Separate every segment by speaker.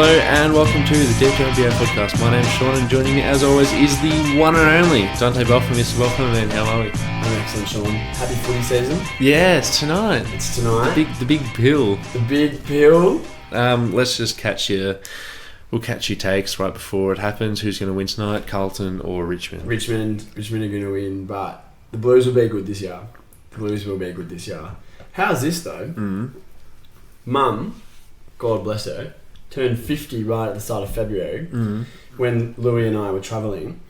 Speaker 1: Hello and welcome to the Deep NBA podcast. My name's Sean and joining me as always is the one and only Dante Belford. Mr. Belford, man, how are we?
Speaker 2: I'm excellent, Sean. Happy footy season.
Speaker 1: Yeah, it's tonight.
Speaker 2: It's tonight.
Speaker 1: The big pill.
Speaker 2: The big pill.
Speaker 1: Let's just catch you. We'll catch your takes right before it happens. Who's going to win tonight, Carlton or Richmond?
Speaker 2: Richmond are going to win, but the Blues will be good this year. How's this though? Mum, God bless her, turned 50 right at the start of February when Louis and I were travelling,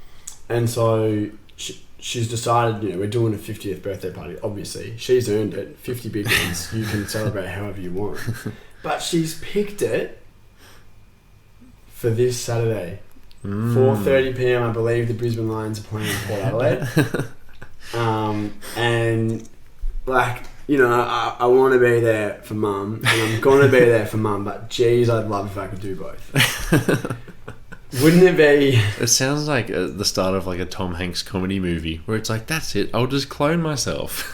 Speaker 2: and so she's decided, we're doing a 50th birthday party. Obviously, she's earned it. 50 big ones. You can celebrate however you want, but she's picked it for this Saturday, 4:30 p.m. I believe the Brisbane Lions are playing Port Adelaide, and like. I want to be there for Mum, and I'm going to be there for Mum, but geez, I'd love if I could do both. Wouldn't it be?
Speaker 1: It sounds like the start of like a Tom Hanks comedy movie, where it's like, that's it, I'll just clone myself.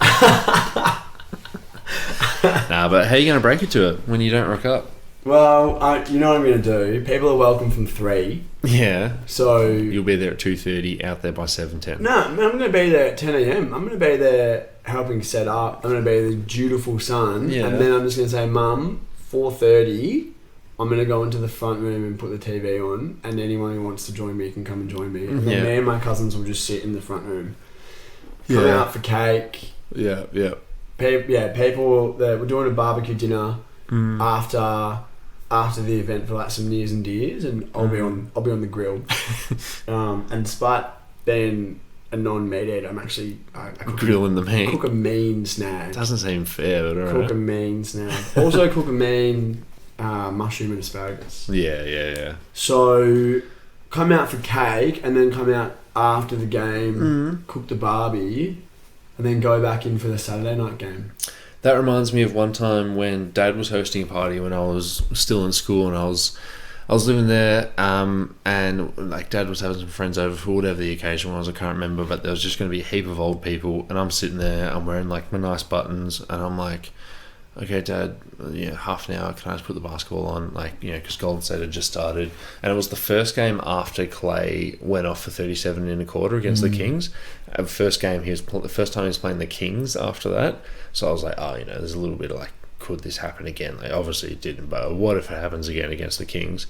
Speaker 1: Nah, but how are you going to break it to it when you don't rock up?
Speaker 2: Well, you know what I'm going to do? People are welcome from 3.
Speaker 1: Yeah.
Speaker 2: So...
Speaker 1: You'll be there at 2:30, out there by 7:10.
Speaker 2: No, I'm going to be there at 10 a.m. I'm going to be there helping set up. I'm going to be the dutiful son. Yeah. And then I'm just going to say, Mum, 4:30, I'm going to go into the front room and put the TV on, and anyone who wants to join me can come and join me. And then me and my cousins will just sit in the front room. Come out for cake.
Speaker 1: Yeah.
Speaker 2: People, we're doing a barbecue dinner after the event for like some nears and deers, and I'll be on the grill. And despite being a non-meat eater, I'm actually
Speaker 1: grilling the meat.
Speaker 2: Cook a mean snag.
Speaker 1: Doesn't seem fair, but alright.
Speaker 2: Cook a mean snag. Also cook a mean mushroom and asparagus.
Speaker 1: Yeah.
Speaker 2: So come out for cake, and then come out after the game, cook the barbie, and then go back in for the Saturday night game.
Speaker 1: That reminds me of one time when Dad was hosting a party when I was still in school, and I was living there, and like Dad was having some friends over for whatever the occasion was, I can't remember, but there was just going to be a heap of old people, and I'm sitting there, I'm wearing like my nice buttons, and I'm like, okay, Dad, half an hour, can I just put the basketball on? Like, because Golden State had just started, and it was the first game after Clay went off for 37 in a quarter against the Kings. The first time he was playing the Kings after that. So I was like, there's a little bit of like, could this happen again? Like, obviously it didn't, but what if it happens again against the Kings?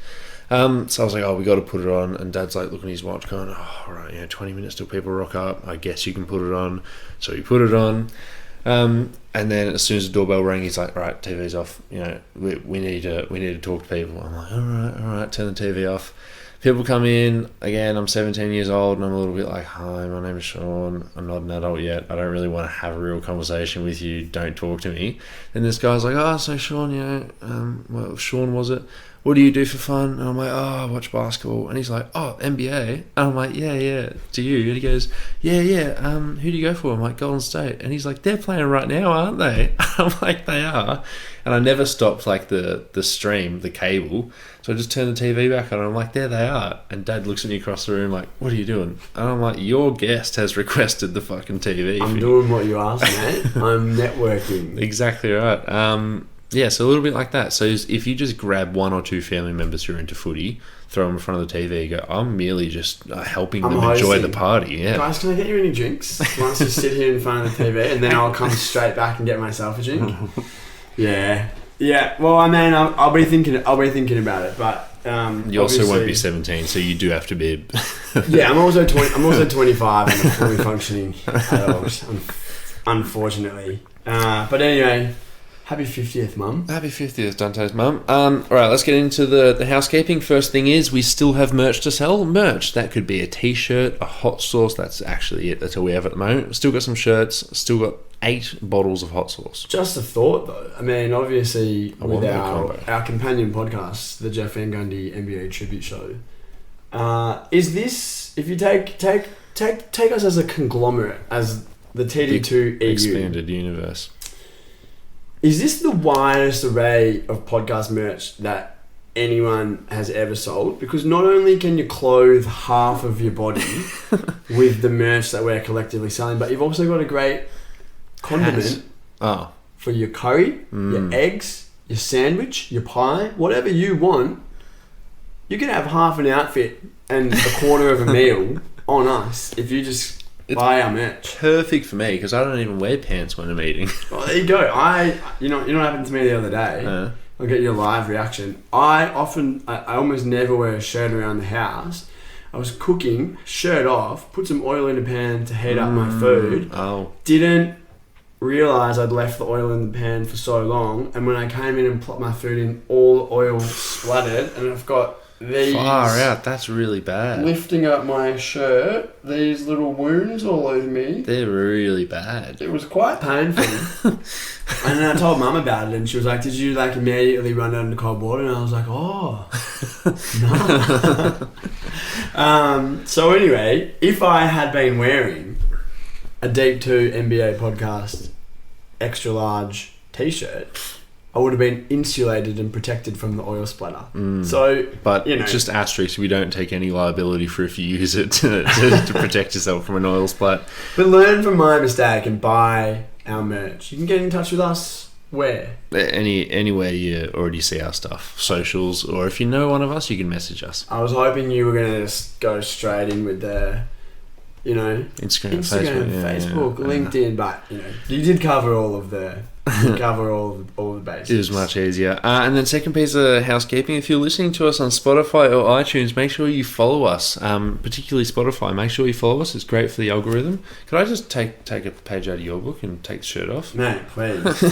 Speaker 1: So I was like, we got to put it on. And Dad's like looking at his watch going, all right, 20 minutes till people rock up. I guess you can put it on. So he put it on. And then as soon as the doorbell rang, he's like, right, TV's off. We need to talk to people. I'm like, all right, turn the TV off. People come in, again, I'm 17 years old, and I'm a little bit like, hi, my name is Sean, I'm not an adult yet, I don't really want to have a real conversation with you, don't talk to me. And this guy's like, so Sean, Sean was it? What do you do for fun? And I'm like, I watch basketball. And he's like, NBA? And I'm like, yeah, do you? And he goes, yeah, who do you go for? I'm like, Golden State. And he's like, they're playing right now, aren't they? I'm like, they are. And I never stopped like the stream, the cable. So I just turned the TV back on, and I'm like, there they are. And Dad looks at me across the room like, what are you doing? And I'm like, your guest has requested the fucking TV.
Speaker 2: I'm doing what you asked, mate. I'm networking.
Speaker 1: Exactly right. Yeah, so a little bit like that. So if you just grab one or two family members who are into footy, throw them in front of the TV, go, I'm merely just helping them enjoy the party. Yeah.
Speaker 2: Guys, can I get you any drinks? Once you sit here in front of the TV, and then I'll come straight back and get myself a drink. Yeah. Well, I mean, I'll be thinking about it, but
Speaker 1: you also won't be 17, so you do have to be.
Speaker 2: Yeah, I'm also 25 and a fully functioning adult, unfortunately. But anyway. Happy 50th, Mum.
Speaker 1: Happy 50th, Dante's mum. Alright, let's get into the housekeeping. First thing is, we still have merch to sell. Merch, that could be a t-shirt, a hot sauce. That's actually it. That's all we have at the moment. Still got some shirts. Still got 8 bottles of hot sauce.
Speaker 2: Just a thought, though. I mean, obviously, with our companion podcast, the Jeff Van Gundy NBA Tribute Show, is this, if you take us as a conglomerate, as the TD2 EU...
Speaker 1: Expanded universe...
Speaker 2: Is this the widest array of podcast merch that anyone has ever sold? Because not only can you clothe half of your body with the merch that we're collectively selling, but you've also got a great condiment for your curry, your eggs, your sandwich, your pie, whatever you want. You can have half an outfit and a quarter of a meal on us if you just buy our merch.
Speaker 1: Perfect for me because I don't even wear pants when I'm eating.
Speaker 2: Well, there you go. You know what happened to me the other day? I'll get your live reaction. I almost never wear a shirt around the house. I was cooking, shirt off, put some oil in a pan to heat up my food. Didn't realise I'd left the oil in the pan for so long, and when I came in and plopped my food in, all the oil splattered, and I've got these...
Speaker 1: Far out, that's really bad.
Speaker 2: Lifting up my shirt, these little wounds all over me.
Speaker 1: They're really bad.
Speaker 2: It was quite painful. And then I told Mum about it, and she was like, did you like immediately run under cold water? And I was like, oh, no. So anyway, if I had been wearing a Deep 2 NBA podcast extra large t-shirt, I would have been insulated and protected from the oil splatter. So,
Speaker 1: but just asterisk, we don't take any liability for if you use it to protect yourself from an oil splat.
Speaker 2: But learn from my mistake and buy our merch. You can get in touch with us where?
Speaker 1: Anywhere you already see our stuff. Socials, or if you know one of us, you can message us.
Speaker 2: I was hoping you were going to just go straight in with the...
Speaker 1: Instagram,
Speaker 2: Facebook, LinkedIn, but you did cover all of the all the bases.
Speaker 1: It was much easier. And then second piece of housekeeping: if you're listening to us on Spotify or iTunes, make sure you follow us. Particularly Spotify, make sure you follow us. It's great for the algorithm. Could I just take a page out of your book and take the shirt off?
Speaker 2: No, please.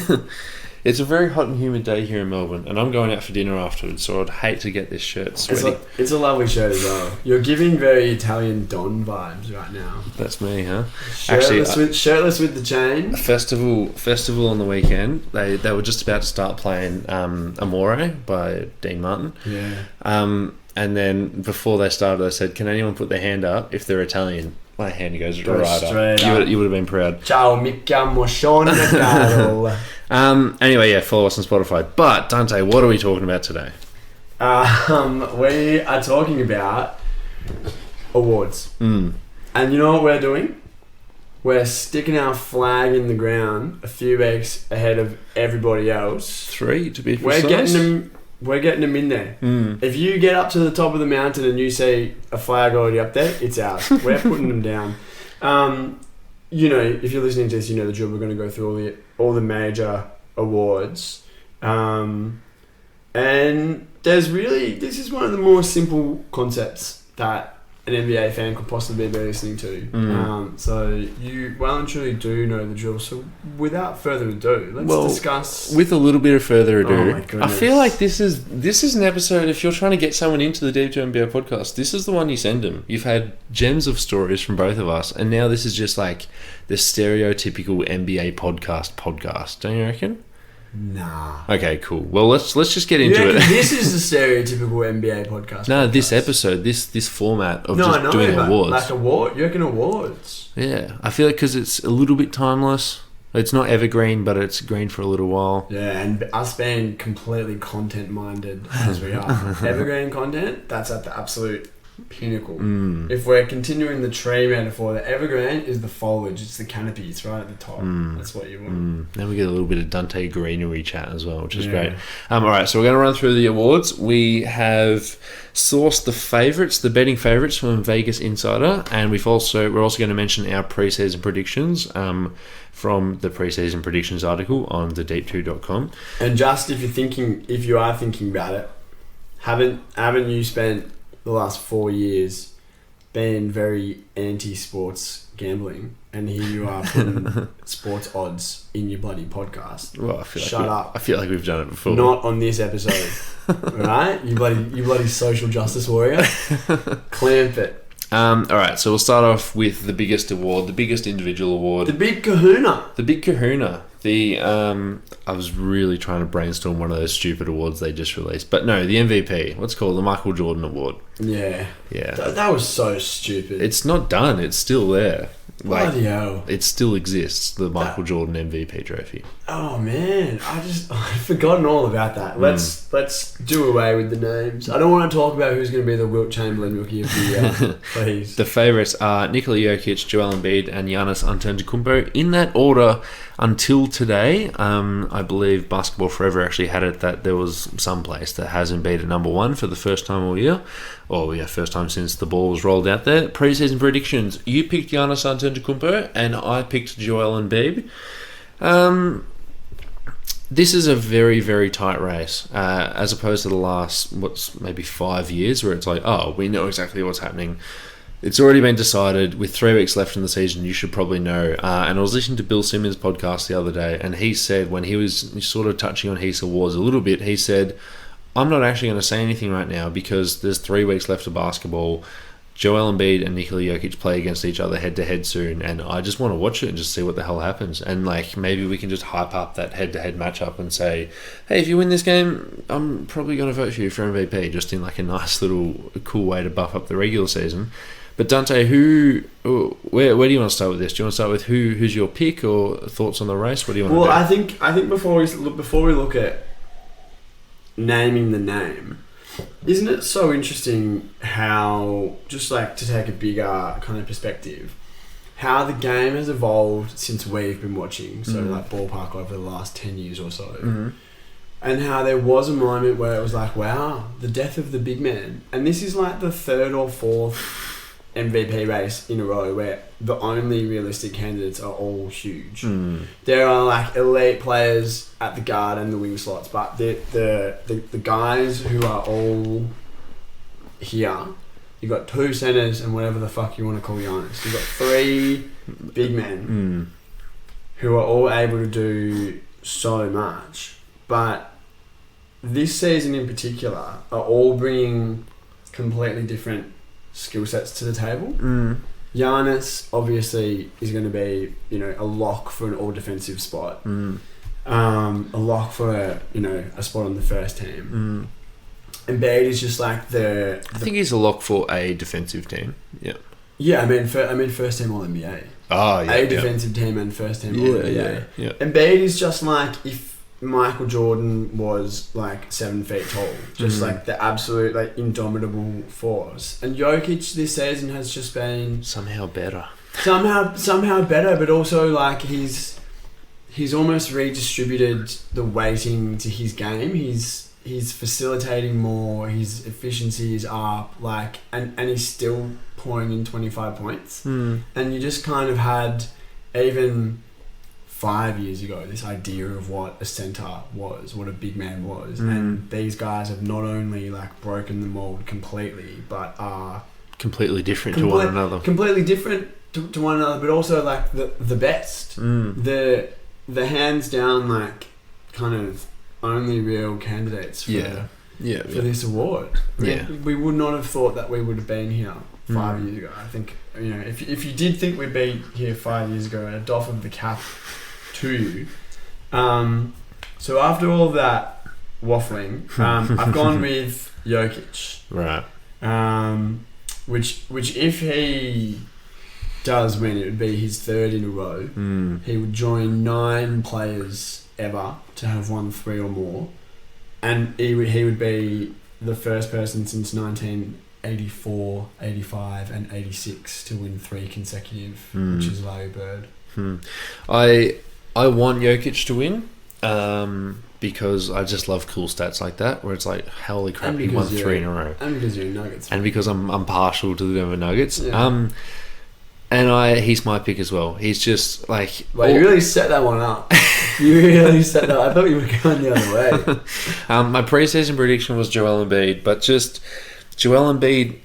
Speaker 1: It's a very hot and humid day here in Melbourne, and I'm going out for dinner afterwards, so I'd hate to get this shirt sweaty.
Speaker 2: It's a lovely shirt as well. You're giving very Italian Don vibes right now.
Speaker 1: That's me, huh?
Speaker 2: Shirtless with the chain.
Speaker 1: A festival on the weekend. They were just about to start playing Amore by Dean Martin.
Speaker 2: Yeah.
Speaker 1: And then before they started, I said, "Can anyone put their hand up if they're Italian?" My hand goes right up. You would have been proud.
Speaker 2: Ciao, mi chiamo Sean Carol.
Speaker 1: Anyway, yeah, follow us on Spotify. But Dante, what are we talking about today?
Speaker 2: We are talking about awards. And you know what we're doing? We're sticking our flag in the ground a few weeks ahead of everybody else.
Speaker 1: 3 to be precise.
Speaker 2: We're getting them in there. If you get up to the top of the mountain and you see a flag already up there, it's ours. We're putting them down. If you're listening to this, you know the drill. We're going to go through all the major awards. And this is one of the more simple concepts that an NBA fan could possibly be listening to. So you well and truly do know the drill. So without further ado, let's discuss.
Speaker 1: With a little bit of further ado,
Speaker 2: oh my goodness.
Speaker 1: I feel like this is an episode. If you're trying to get someone into the Deep 2 NBA podcast, this is the one you send them. You've had gems of stories from both of us, and now this is just like the stereotypical NBA podcast. Don't you reckon?
Speaker 2: Nah.
Speaker 1: Okay, cool. Well, let's just get into it.
Speaker 2: This is the stereotypical NBA podcast.
Speaker 1: No,
Speaker 2: podcast.
Speaker 1: This episode, this format of doing awards.
Speaker 2: Like you reckon awards?
Speaker 1: Yeah, I feel like because it's a little bit timeless. It's not evergreen, but it's green for a little while.
Speaker 2: Yeah, and us being completely content-minded as we are. Evergreen content, that's at the absolute pinnacle. If we're continuing the tree metaphor, the evergreen is the foliage, it's the canopy, it's right at the top. That's what you want.
Speaker 1: Then we get a little bit of Dante greenery chat as well, which is great. Alright, so we're going to run through the awards. We have sourced the betting favourites from Vegas Insider, and we're also going to mention our preseason predictions from the preseason predictions article on thedeep2.com.
Speaker 2: And just if you are thinking about it, haven't you spent the last 4 years being very anti-sports gambling, and here you are putting sports odds in your bloody podcast?
Speaker 1: Well, I feel like we've done it before.
Speaker 2: Not on this episode, right? You bloody social justice warrior. Clamp it.
Speaker 1: All right, so we'll start off with the biggest award, the biggest individual award,
Speaker 2: the Big Kahuna.
Speaker 1: The Big Kahuna. I was really trying to brainstorm one of those stupid awards they just released, but no, the MVP. What's called the Michael Jordan Award.
Speaker 2: Yeah.
Speaker 1: Yeah.
Speaker 2: That was so stupid.
Speaker 1: It's not done. It's still there. Like,
Speaker 2: bloody hell.
Speaker 1: it still exists, the Michael Jordan MVP trophy.
Speaker 2: Oh man, I've forgotten all about that. Let's do away with the names. I don't want to talk about who's going to be the Wilt Chamberlain Rookie of the Year, please.
Speaker 1: The favourites are Nikola Jokic, Joel Embiid, and Giannis Antetokounmpo in that order until today. I believe Basketball Forever actually had it that there was some place that has Embiid at number one for the first time all year. First time since the ball was rolled out there. Pre-season predictions. You picked Giannis Antetokounmpo and I picked Joel Embiid. This is a very, very tight race, as opposed to the last, maybe 5 years, where it's like, oh, we know exactly what's happening. It's already been decided. With 3 weeks left in the season, you should probably know. And I was listening to Bill Simmons' podcast the other day, and he said, when he was sort of touching on his awards a little bit, he said, I'm not actually going to say anything right now because there's 3 weeks left of basketball. Joel Embiid and Nikola Jokic play against each other head-to-head soon, and I just want to watch it and just see what the hell happens. And maybe we can just hype up that head-to-head matchup and say, hey, if you win this game, I'm probably going to vote for you for MVP, just in a nice little cool way to buff up the regular season. But Dante, where do you want to start with this? Do you want to start with who's your pick or thoughts on the race? What do you want to do?
Speaker 2: Well, I think before we look at naming the name, isn't it so interesting how, just to take a bigger kind of perspective, how the game has evolved since we've been watching, ballpark over the last 10 years or so, and how there was a moment where it was like, wow, the death of the big man. And this is the third or fourth MVP race in a row where the only realistic candidates are all huge. There are elite players at the guard and the wing slots, but the guys who are all here, you've got 2 centers and whatever the fuck you want to call Giannis. You've got 3 big men who are all able to do so much, but this season in particular are all bringing completely different skill sets to the table. Giannis obviously is going to be, a lock for an all defensive spot. A lock for a spot on the first team. Embiid is just I
Speaker 1: think he's a lock for a defensive team. Yeah.
Speaker 2: Yeah, I mean first team All NBA.
Speaker 1: Oh yeah.
Speaker 2: A defensive team and first team All NBA.
Speaker 1: Yeah.
Speaker 2: Embiid is just if Michael Jordan was 7 feet tall, just the absolute indomitable force. And Jokic this season has just been
Speaker 1: somehow better,
Speaker 2: but also he's almost redistributed the weighting to his game. He's facilitating more. His efficiency is up, and he's still pouring in 25 points. And you just kind of had even 5 years ago this idea of what a centre was, what a big man was, and these guys have not only broken the mold completely, but are
Speaker 1: completely different to one another.
Speaker 2: Completely different to one another, but also the best, the hands down kind of only real candidates for this award. We would not have thought that we would have been here 5 years ago. I think if you did think we'd be here 5 years ago, a doff of the cap to you. So after all of that waffling, I've gone with Jokic.
Speaker 1: Right.
Speaker 2: Which if he does win, it would be his 3rd in a row. He would join 9 players ever to have won 3 or more, and he would be the first person since 1984, 85, and 86 to win 3 consecutive, which is Larry Bird.
Speaker 1: I want Jokic to win because I just love cool stats like that, where it's holy crap, he won 3 in a row.
Speaker 2: And because you're a Nuggets fan.
Speaker 1: And because I'm partial to the Denver Nuggets.
Speaker 2: Yeah.
Speaker 1: And he's my pick as well. He's just
Speaker 2: you really set that one up. You really set that. I thought you were going the other way.
Speaker 1: My preseason prediction was Joel Embiid, but just Joel Embiid.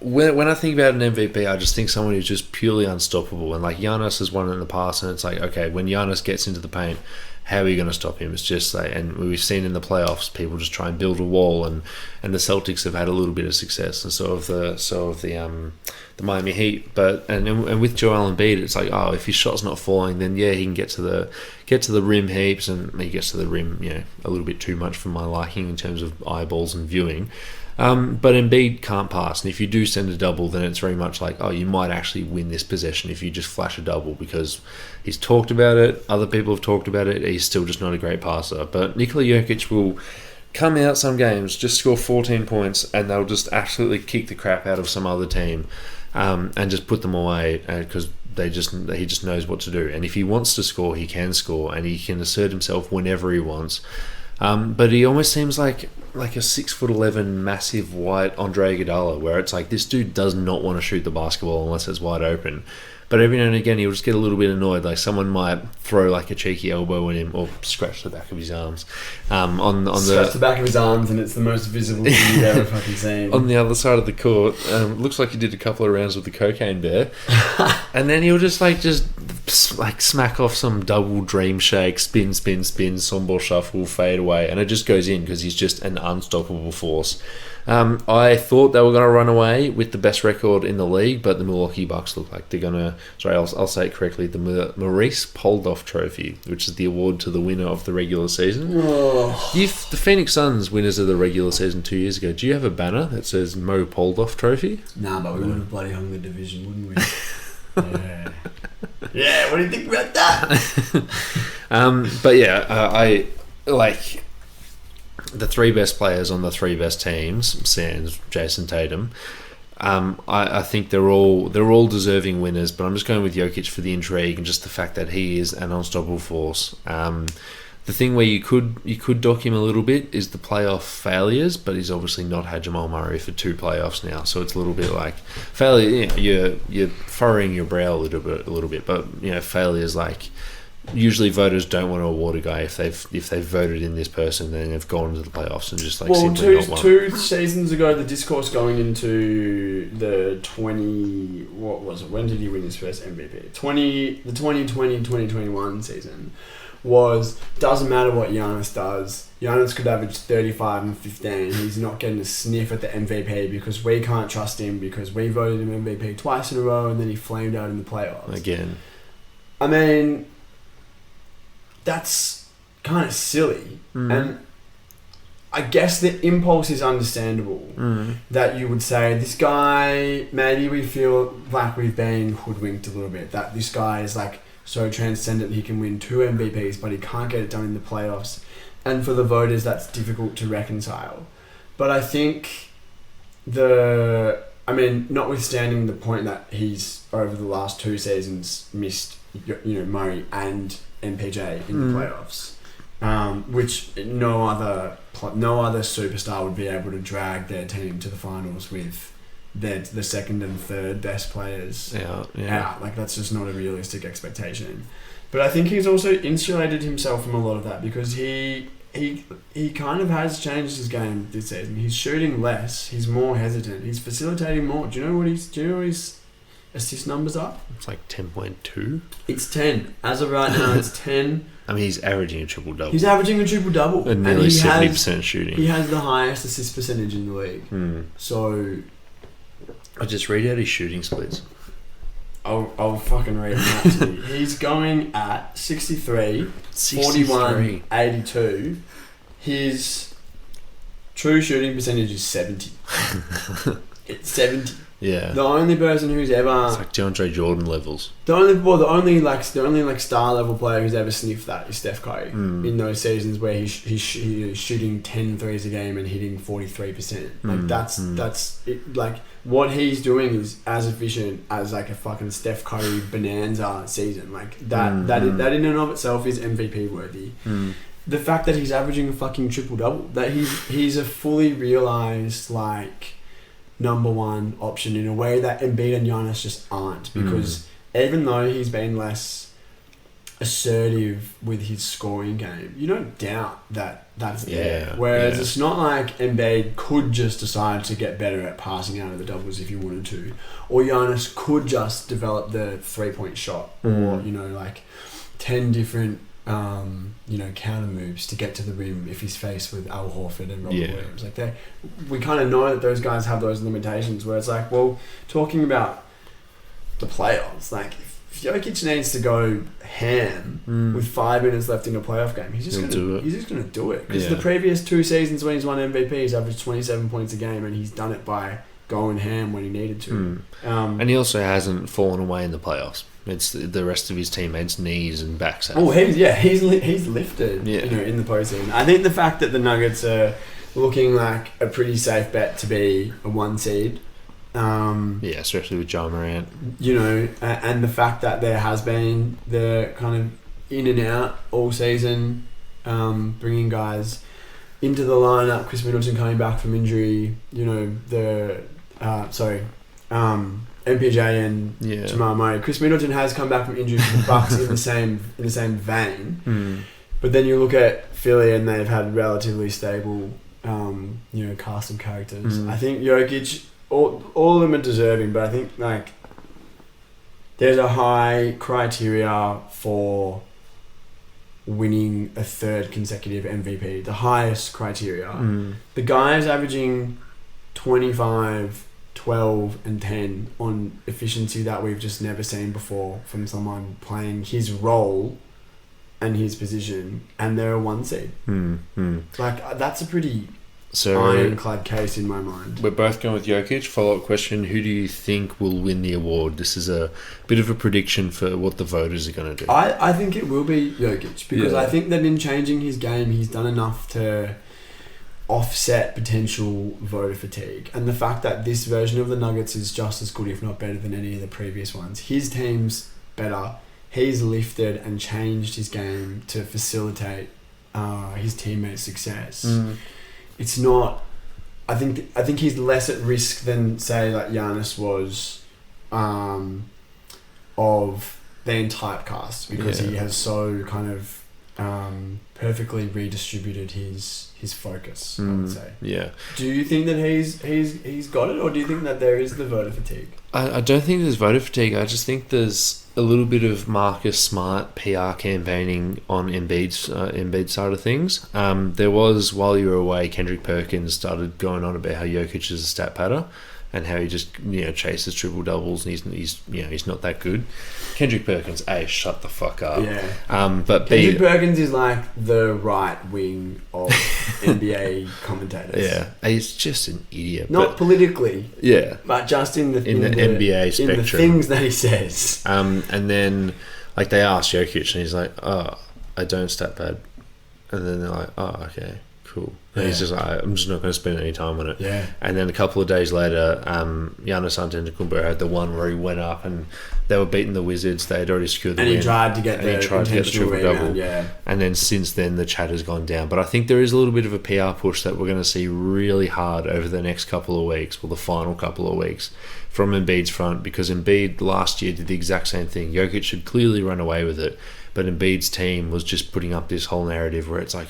Speaker 1: When I think about an MVP, I just think someone who's just purely unstoppable. And Giannis has won it in the past, and it's okay, when Giannis gets into the paint, how are you going to stop him? It's just and we've seen in the playoffs, people just try and build a wall, and the Celtics have had a little bit of success, and so have the Miami Heat. But and with Joel Embiid, it's if his shot's not falling, then he can get to the rim heaps, and he gets to the rim, a little bit too much for my liking in terms of eyeballs and viewing. But Embiid can't pass, and if you do send a double, then it's very much like, oh, you might actually win this possession if you just flash a double, because he's talked about it, other people have talked about it, he's still just not a great passer. But Nikola Jokic will come out some games, just score 14 points, and they'll just absolutely kick the crap out of some other team, and just put them away, because he just knows what to do. And if he wants to score, he can score, and he can assert himself whenever he wants. But he almost seems like a 6'11" massive white Andre Iguodala, where it's like, this dude does not want to shoot the basketball unless it's wide open. But every now and again, he'll just get a little bit annoyed. Like, someone might throw like a cheeky elbow at him, or scratch the back of his arms.
Speaker 2: Scratch the back of his arms, and it's the most visible thing you've ever fucking seen.
Speaker 1: On the other side of the court, looks like he did a couple of rounds with the cocaine bear, and then he'll just smack off some double dream shake, spin, sombol shuffle, fade away, and it just goes in because he's just an unstoppable force. I thought they were going to run away with the best record in the league, but the Milwaukee Bucks look like they're going to... Sorry, I'll say it correctly. The Maurice Poldoff Trophy, which is the award to the winner of the regular season.
Speaker 2: Oh.
Speaker 1: The Phoenix Suns, winners of the regular season 2 years ago, do you have a banner that says Mo Poldoff Trophy?
Speaker 2: Nah, but we would have bloody hung the division, wouldn't we? Yeah. Yeah, what do you think about that?
Speaker 1: But yeah, I like... the three best players on the three best teams, sans Jason Tatum. I think they're all deserving winners, but I'm just going with Jokic for the intrigue and just the fact that he is an unstoppable force. The thing where you could dock him a little bit is the playoff failures, but he's obviously not had Jamal Murray for 2 playoffs now, so it's a little bit like failure. You know, you're furrowing your brow a little bit, but failures like. Usually voters don't want to award a guy if they've voted in this person, then they've gone into the playoffs and just simply not won.
Speaker 2: Two seasons ago, the discourse going into the 20... What was it? When did he win his first MVP? The 2020-2021 season was, doesn't matter what Giannis does. Giannis could average 35 and 15. He's not getting a sniff at the MVP because we can't trust him because we voted him MVP twice in a row and then he flamed out in the playoffs.
Speaker 1: Again.
Speaker 2: I mean... that's kind of silly. And I guess the impulse is understandable that you would say, this guy, maybe we feel like we've been hoodwinked a little bit, that this guy is like so transcendent that he can win 2 MVPs but he can't get it done in the playoffs, and for the voters that's difficult to reconcile. But I think notwithstanding the point that he's over the last 2 seasons missed Murray and MPJ in the playoffs, which no other superstar would be able to drag their team to the finals with the second and third best players out. Like, that's just not a realistic expectation. But I think he's also insulated himself from a lot of that because he kind of has changed his game this season. He's shooting less. He's more hesitant. He's facilitating more. Do you know what his assist numbers are?
Speaker 1: It's like 10.2.
Speaker 2: It's 10. As of right now, it's 10.
Speaker 1: I mean, he's averaging a triple-double.
Speaker 2: He's averaging a triple-double.
Speaker 1: And nearly 70% shooting.
Speaker 2: He has the highest assist percentage in the league. So...
Speaker 1: I'll just read out his shooting splits.
Speaker 2: I'll fucking read him out to you. He's going at 63, 41, 82. His true shooting percentage is 70. It's 70.
Speaker 1: Yeah.
Speaker 2: The only person who's ever...
Speaker 1: It's like DeAndre Jordan levels.
Speaker 2: The only star level player who's ever sniffed that is Steph Curry. In those seasons where he's shooting 10 threes a game and hitting 43%. Like, that's it. Like, what he's doing is as efficient as like a fucking Steph Curry bonanza season. Like, that in and of itself is MVP worthy. The fact that he's averaging a fucking triple-double, that he's a fully realised, like... number one option in a way that Embiid and Giannis just aren't, because even though he's been less assertive with his scoring game, you don't doubt that that's there. Whereas it's not like Embiid could just decide to get better at passing out of the doubles if he wanted to, or Giannis could just develop the 3-point shot, or like 10 different counter moves to get to the rim if he's faced with Al Horford and Robert Williams. Like, we kind of know that those guys have those limitations where it's like, well, talking about the playoffs, like, if Jokic needs to go ham with 5 minutes left in a playoff game, he's just going to do it. Because the previous 2 seasons when he's won MVP, he's averaged 27 points a game, and he's done it by going ham when he needed to.
Speaker 1: And he also hasn't fallen away in the playoffs. It's the rest of his teammates' knees and backs.
Speaker 2: He's lifted in the postseason. I think the fact that the Nuggets are looking like a pretty safe bet to be a 1 seed.
Speaker 1: Especially with Ja Morant.
Speaker 2: And the fact that there has been the kind of in and out all season, bringing guys into the lineup. Chris Middleton coming back from injury. MPJ and Jamal Murray. Chris Middleton has come back from injury for the Bucks in the same vein. But then you look at Philly and they've had relatively stable, cast of characters. I think Jokic, all of them are deserving, but I think there's a high criteria for winning a 3rd consecutive MVP. The highest criteria. The guy is averaging 25, 12 and 10 on efficiency that we've just never seen before from someone playing his role and his position, and they're a 1 seed. That's a pretty ironclad case in my mind.
Speaker 1: We're both going with Jokic. Follow-up question, who do you think will win the award? This is a bit of a prediction for what the voters are going to do.
Speaker 2: I think it will be Jokic, because I think that in changing his game, he's done enough to offset potential voter fatigue, and the fact that this version of the Nuggets is just as good, if not better, than any of the previous ones. His team's better. He's lifted and changed his game to facilitate his teammates' success. It's not. I think he's less at risk than, say, like Giannis was of being typecast, because he has so kind of perfectly redistributed his focus, I would say.
Speaker 1: Yeah.
Speaker 2: Do you think that he's got it, or do you think that there is the voter fatigue?
Speaker 1: I don't think there's voter fatigue. I just think there's a little bit of Marcus Smart PR campaigning on Embiid's side of things. There was, while you were away, Kendrick Perkins started going on about how Jokic is a stat padder and how he just chases triple doubles, and he's not that good. Kendrick Perkins, shut the fuck up.
Speaker 2: Yeah.
Speaker 1: But
Speaker 2: Kendrick Perkins is like the right wing of NBA commentators.
Speaker 1: Yeah, he's just an idiot.
Speaker 2: Not politically.
Speaker 1: Yeah.
Speaker 2: But just in the
Speaker 1: NBA spectrum.
Speaker 2: In the things that he says.
Speaker 1: And then they asked Jokic, and he's like, "Oh, I don't stat pad," and then they're like, "Oh, okay." Cool. And he's just like, I'm just not going to spend any time on it.
Speaker 2: Yeah.
Speaker 1: And then a couple of days later, Giannis Antetokounmpo had the one where he went up and they were beating the Wizards. They had already secured the win.
Speaker 2: And he tried to get the triple double. Yeah.
Speaker 1: And then since then, the chat has gone down. But I think there is a little bit of a PR push that we're going to see really hard over the next couple of weeks, the final couple of weeks, from Embiid's front, because Embiid last year did the exact same thing. Jokic should clearly run away with it, but Embiid's team was just putting up this whole narrative where it's like,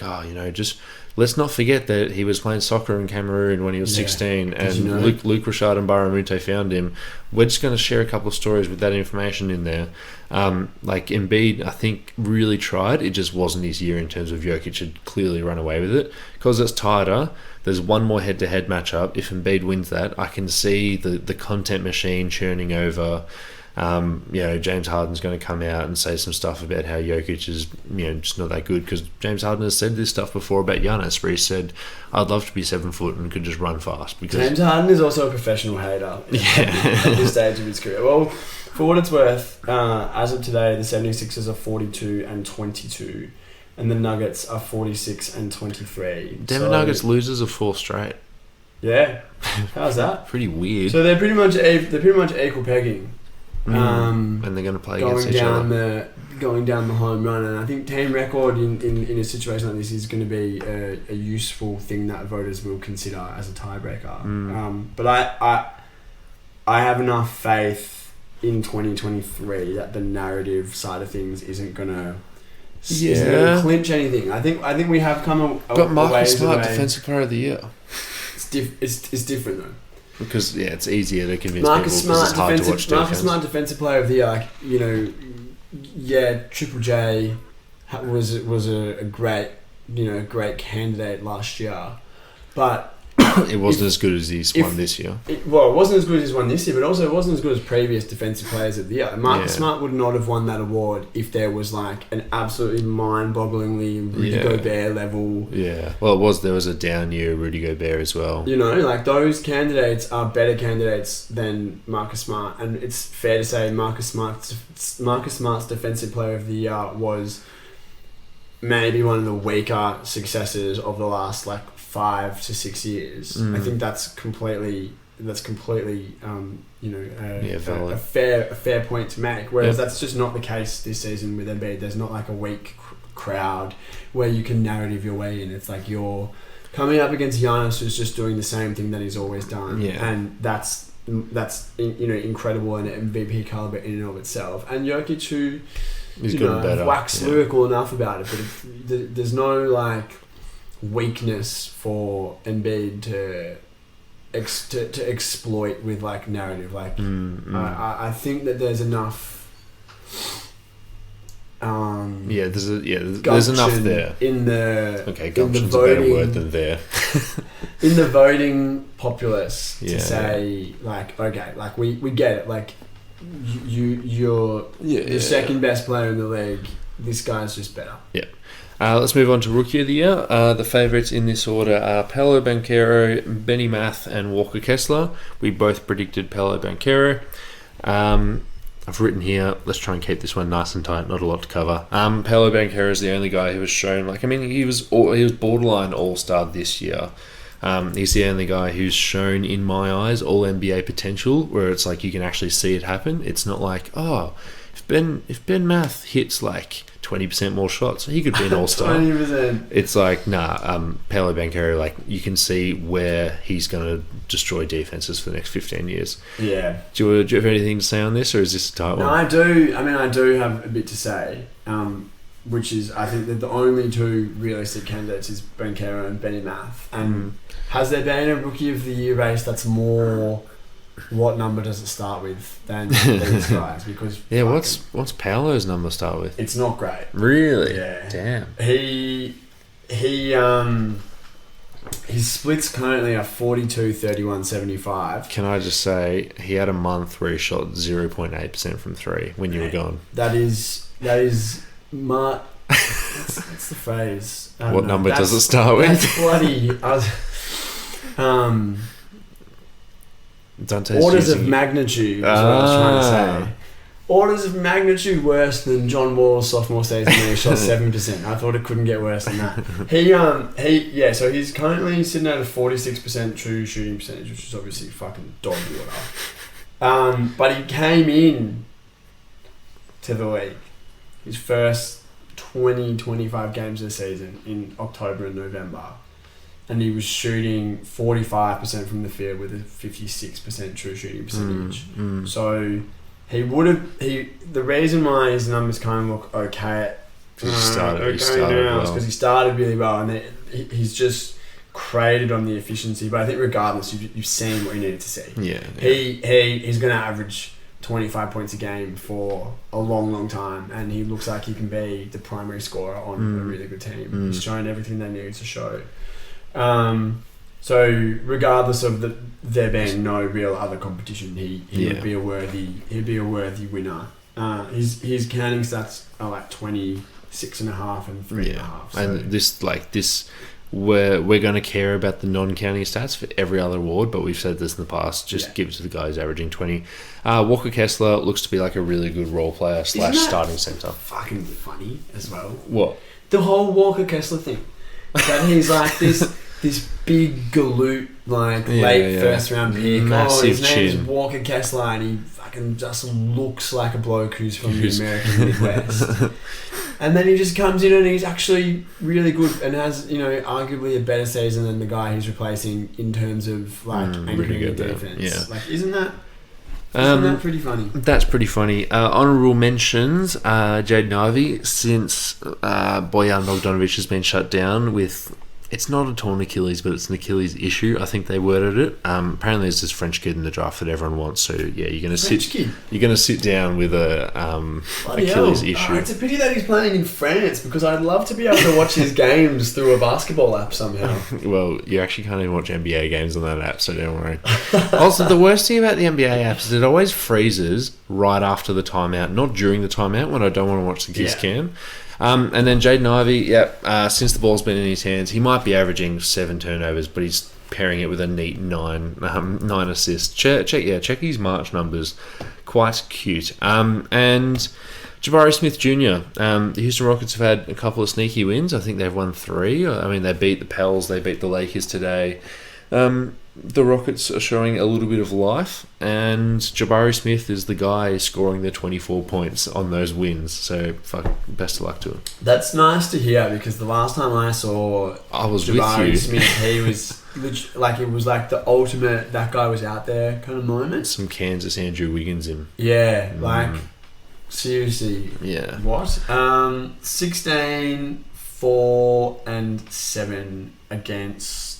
Speaker 1: just let's not forget that he was playing soccer in Cameroon when he was 16, and Luke Rashad and Baramute found him. We're just going to share a couple of stories with that information in there. Embiid, I think, really tried. It just wasn't his year in terms of Jokic had clearly run away with it. Because it's tighter, there's one more head-to-head matchup. If Embiid wins that, I can see the content machine churning over. James Harden's going to come out and say some stuff about how Jokic is, just not that good, because James Harden has said this stuff before about Giannis, where he said, "I'd love to be 7 foot and could just run fast." Because
Speaker 2: James Harden is also a professional hater at this stage of his career. Well, for what it's worth, as of today, the 76ers are 42-22, and the Nuggets are 46-23.
Speaker 1: Denver Nuggets losers of 4 straight.
Speaker 2: Yeah, how's that?
Speaker 1: Pretty weird.
Speaker 2: So they're pretty much equal pegging.
Speaker 1: And they're going to play against each other.
Speaker 2: Going down the home run, and I think team record in a situation like this is going to be a useful thing that voters will consider as a tiebreaker. But I have enough faith in 2023 that the narrative side of things isn't going to clinch anything. I think we have come a
Speaker 1: got Marcus Smart Defensive Player of the Year.
Speaker 2: It's different though.
Speaker 1: Because it's easier to convince people because it's hard to watch defense.
Speaker 2: Marcus Smart Defensive Player of the Year, Triple J was a great candidate last year, but
Speaker 1: it wasn't as good as his one this year.
Speaker 2: It wasn't as good as his one this year, but also it wasn't as good as previous defensive players of the year. Marcus Smart would not have won that award if there was like an absolutely mind-bogglingly Rudy Gobert level.
Speaker 1: Yeah, well, there was a down year Rudy Gobert as well.
Speaker 2: You know, like those candidates are better candidates than Marcus Smart, and it's fair to say Marcus Smart's defensive player of the year was maybe one of the weaker successes of the last like 5 to 6 years. I think that's completely a fair point to make. Whereas that's just not the case this season with Embiid. There's not like a weak crowd where you can narrative your way in. It's like you're coming up against Giannis, who's just doing the same thing that he's always done, and that's incredible and MVP caliber in and of itself. And Jokic, who
Speaker 1: he's better.
Speaker 2: Wax lyrical enough about it, but there's no like weakness for Embiid to exploit with like narrative. Like I think that there's enough.
Speaker 1: There's enough there
Speaker 2: in the
Speaker 1: gumption's a better word than there.
Speaker 2: In the voting populace to say like, okay, like we get it, like you're the second best player in the league. This guy's just better.
Speaker 1: Yeah. Let's move on to Rookie of the Year. The favourites in this order are Paolo Banchero, Benny Math, and Walker Kessler. We both predicted Paolo Banchero. I've written here, let's try and keep this one nice and tight, not a lot to cover. Paolo Banchero is the only guy who has shown, he was borderline all-star this year. He's the only guy who's shown, in my eyes, all NBA potential, where it's like you can actually see it happen. It's not like, if Ben Math hits like 20% more shots, he could be an all-star.
Speaker 2: 20%.
Speaker 1: It's like, Paolo Banchero, like, you can see where he's going to destroy defenses for the next 15 years.
Speaker 2: Yeah.
Speaker 1: Do you have anything to say on this, or is this a tight one?
Speaker 2: No, I do. I do have a bit to say, which is, I think that the only two realistic candidates is Banchero and Benny Math. And has there been a Rookie of the Year race that's more... what number does it start with than these guys? Because
Speaker 1: what's Paolo's number start with?
Speaker 2: It's not great.
Speaker 1: Really?
Speaker 2: Yeah.
Speaker 1: Damn.
Speaker 2: His splits currently are 42, 31, 75.
Speaker 1: Can I just say he had a month where he shot 0.8% from 3 when you were gone.
Speaker 2: That is what's the phrase?
Speaker 1: What number does it start with?
Speaker 2: That's bloody.
Speaker 1: Dante's
Speaker 2: orders of magnitude is what I was trying to say. Orders of magnitude worse than John Wall's sophomore season when he shot 7%. I thought it couldn't get worse than that. So he's currently sitting at a 46% true shooting percentage, which is obviously fucking dog water. But he came in to the league his first 20-25 games of the season in October and November. And he was shooting 45% from the field with a 56% true shooting percentage. So the reason why his numbers kind of look okay now is because he started really well, and he's just created on the efficiency. But I think regardless, you've seen what you needed to see.
Speaker 1: Yeah.
Speaker 2: He's going to average 25 points a game for a long, long time, and he looks like he can be the primary scorer on a really good team. He's shown everything they need to show. So regardless of there being no real other competition, he would be a worthy winner. His counting stats are like 26.5 and 3.5.
Speaker 1: So. And this we're going to care about the non-counting stats for every other award, but we've said this in the past. Just give it to the guys averaging 20. Walker Kessler looks to be like a really good role player / starting centre.
Speaker 2: Fucking funny as well.
Speaker 1: What?
Speaker 2: The whole Walker Kessler thing. That he's like this big galoot, late first round pick.
Speaker 1: Massive
Speaker 2: his name's
Speaker 1: chin.
Speaker 2: Walker Kessler, and he fucking just looks like a bloke who's from the American Midwest. And then he just comes in and he's actually really good and has, arguably a better season than the guy he's replacing in terms of anchoring the defense.
Speaker 1: Yeah.
Speaker 2: Isn't that pretty funny?
Speaker 1: That's pretty funny. Honourable mentions, Jaden Ivey, since Bojan Bogdanovic has been shut down with it's not a torn Achilles, but it's an Achilles issue. I think they worded it. Apparently, there's this French kid in the draft that everyone wants. So yeah, you're gonna sit down with a Achilles issue.
Speaker 2: It's a pity that he's playing in France because I'd love to be able to watch his games through a basketball app somehow.
Speaker 1: Well, you actually can't even watch NBA games on that app, so don't worry. Also, the worst thing about the NBA app is it always freezes right after the timeout, not during the timeout when I don't want to watch the kiss cam. And then Jaden Ivey, since the ball's been in his hands, he might be averaging 7 turnovers, but he's pairing it with a neat 9 assists. Check his March numbers. Quite cute. And Jabari Smith Jr. The Houston Rockets have had a couple of sneaky wins. I think they've won 3. I mean, they beat the Pels, they beat the Lakers today. The Rockets are showing a little bit of life, and Jabari Smith is the guy scoring the 24 points on those wins. So, best of luck to him.
Speaker 2: That's nice to hear because the last time I saw Jabari Smith, he was it was like the ultimate that guy was out there kind of moment.
Speaker 1: Some Kansas Andrew Wiggins him.
Speaker 2: Yeah, seriously.
Speaker 1: Yeah.
Speaker 2: What? 16, 4, and 7 against.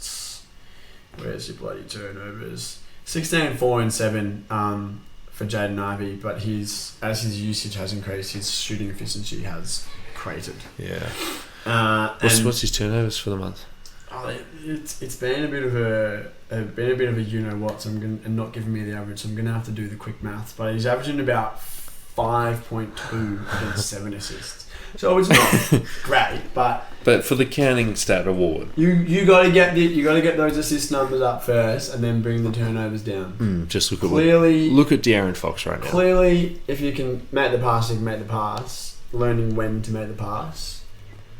Speaker 2: Where's your bloody turnovers? 16, 4, and 7 for Jaden Ivey, but as his usage has increased, his shooting efficiency has cratered.
Speaker 1: Yeah. What's his turnovers for the month?
Speaker 2: It's been a bit of a you know what. So and not giving me the average. So I'm gonna have to do the quick maths. But he's averaging about 5.2 against 7 assists. So it's not great, but
Speaker 1: for the counting stat award,
Speaker 2: you got to get those assist numbers up first, and then bring the turnovers down.
Speaker 1: Just look at De'Aaron Fox right now.
Speaker 2: Clearly, if you can make the pass, you can make the pass. Learning when to make the pass,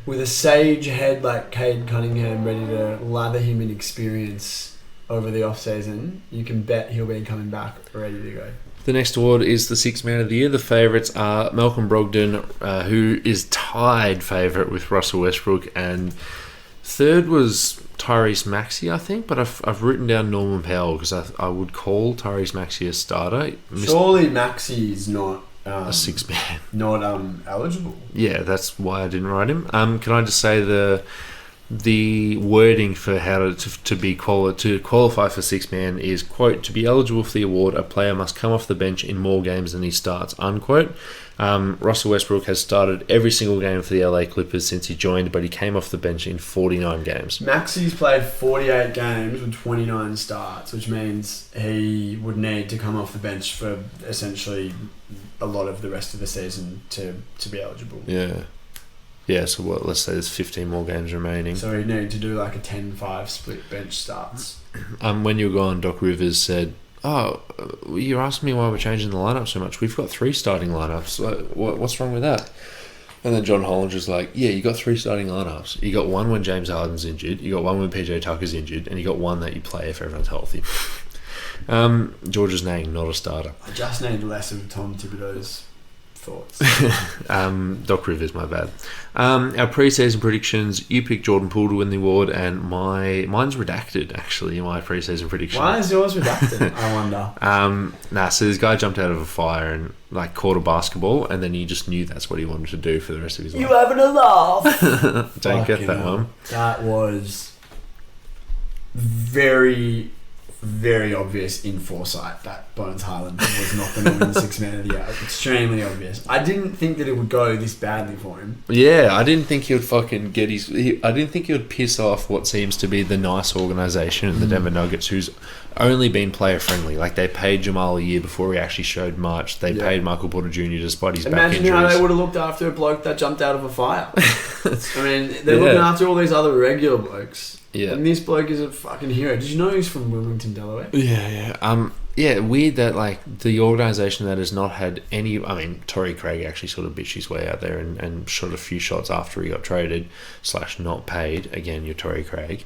Speaker 2: with a sage head like Cade Cunningham ready to lather him in experience over the off season, you can bet he'll be coming back ready to go.
Speaker 1: The next award is the Sixth Man of the Year. The favourites are Malcolm Brogdon, who is tied favourite with Russell Westbrook, and third was Tyrese Maxey, I think, but I've written down Norman Powell because I would call Tyrese Maxey a starter.
Speaker 2: Surely Maxey is not
Speaker 1: a sixth man,
Speaker 2: not eligible.
Speaker 1: Yeah, that's why I didn't write him. Can I just say the wording for how to qualify for sixth man is, quote, to be eligible for the award, a player must come off the bench in more games than he starts, unquote. Russell Westbrook has started every single game for the LA Clippers since he joined, but he came off the bench in 49 games.
Speaker 2: Maxey's played 48 games with 29 starts, which means he would need to come off the bench for essentially a lot of the rest of the season to be eligible.
Speaker 1: Yeah, so let's say there's 15 more games remaining.
Speaker 2: So we need to do like a 10-5 split bench starts.
Speaker 1: When you were gone, Doc Rivers said, you're asking me why we're changing the lineup so much. We've got 3 starting lineups. What's wrong with that? And then John Hollinger was like, yeah, you got 3 starting lineups. You got one when James Harden's injured, you got one when PJ Tucker's injured, and you got one that you play if everyone's healthy. George is Nang, not a starter.
Speaker 2: I just need less of Tom Thibodeau's thoughts.
Speaker 1: Doc Rivers, my bad. Our pre-season predictions, you picked Jordan Poole to win the award, and mine's redacted, actually, my pre-season prediction.
Speaker 2: Why is yours redacted, I wonder?
Speaker 1: So this guy jumped out of a fire and caught a basketball, and then he just knew that's what he wanted to do for the rest of his life.
Speaker 2: You having a laugh?
Speaker 1: Don't get that one.
Speaker 2: That was very, very obvious in foresight that Bones Highland was not going to win the Sixth Man of the Year. Extremely obvious. I didn't think that it would go this badly for him.
Speaker 1: Yeah, I didn't think he would fucking get I didn't think he would piss off what seems to be the nice organisation in the Denver Nuggets, who's only been player friendly. Like, they paid Jamal a year before he actually showed March. They paid Michael Porter Jr. despite his back injuries.
Speaker 2: Imagine how they would have looked after a bloke that jumped out of a fire. I mean, they're looking after all these other regular blokes.
Speaker 1: Yeah.
Speaker 2: And this bloke is a fucking hero. Did you know he's from Wilmington, Delaware?
Speaker 1: Yeah. Weird that the organisation that has not had any. I mean, Torrey Craig actually sort of bitched his way out there and shot a few shots after he got traded / not paid. Again, you're Torrey Craig.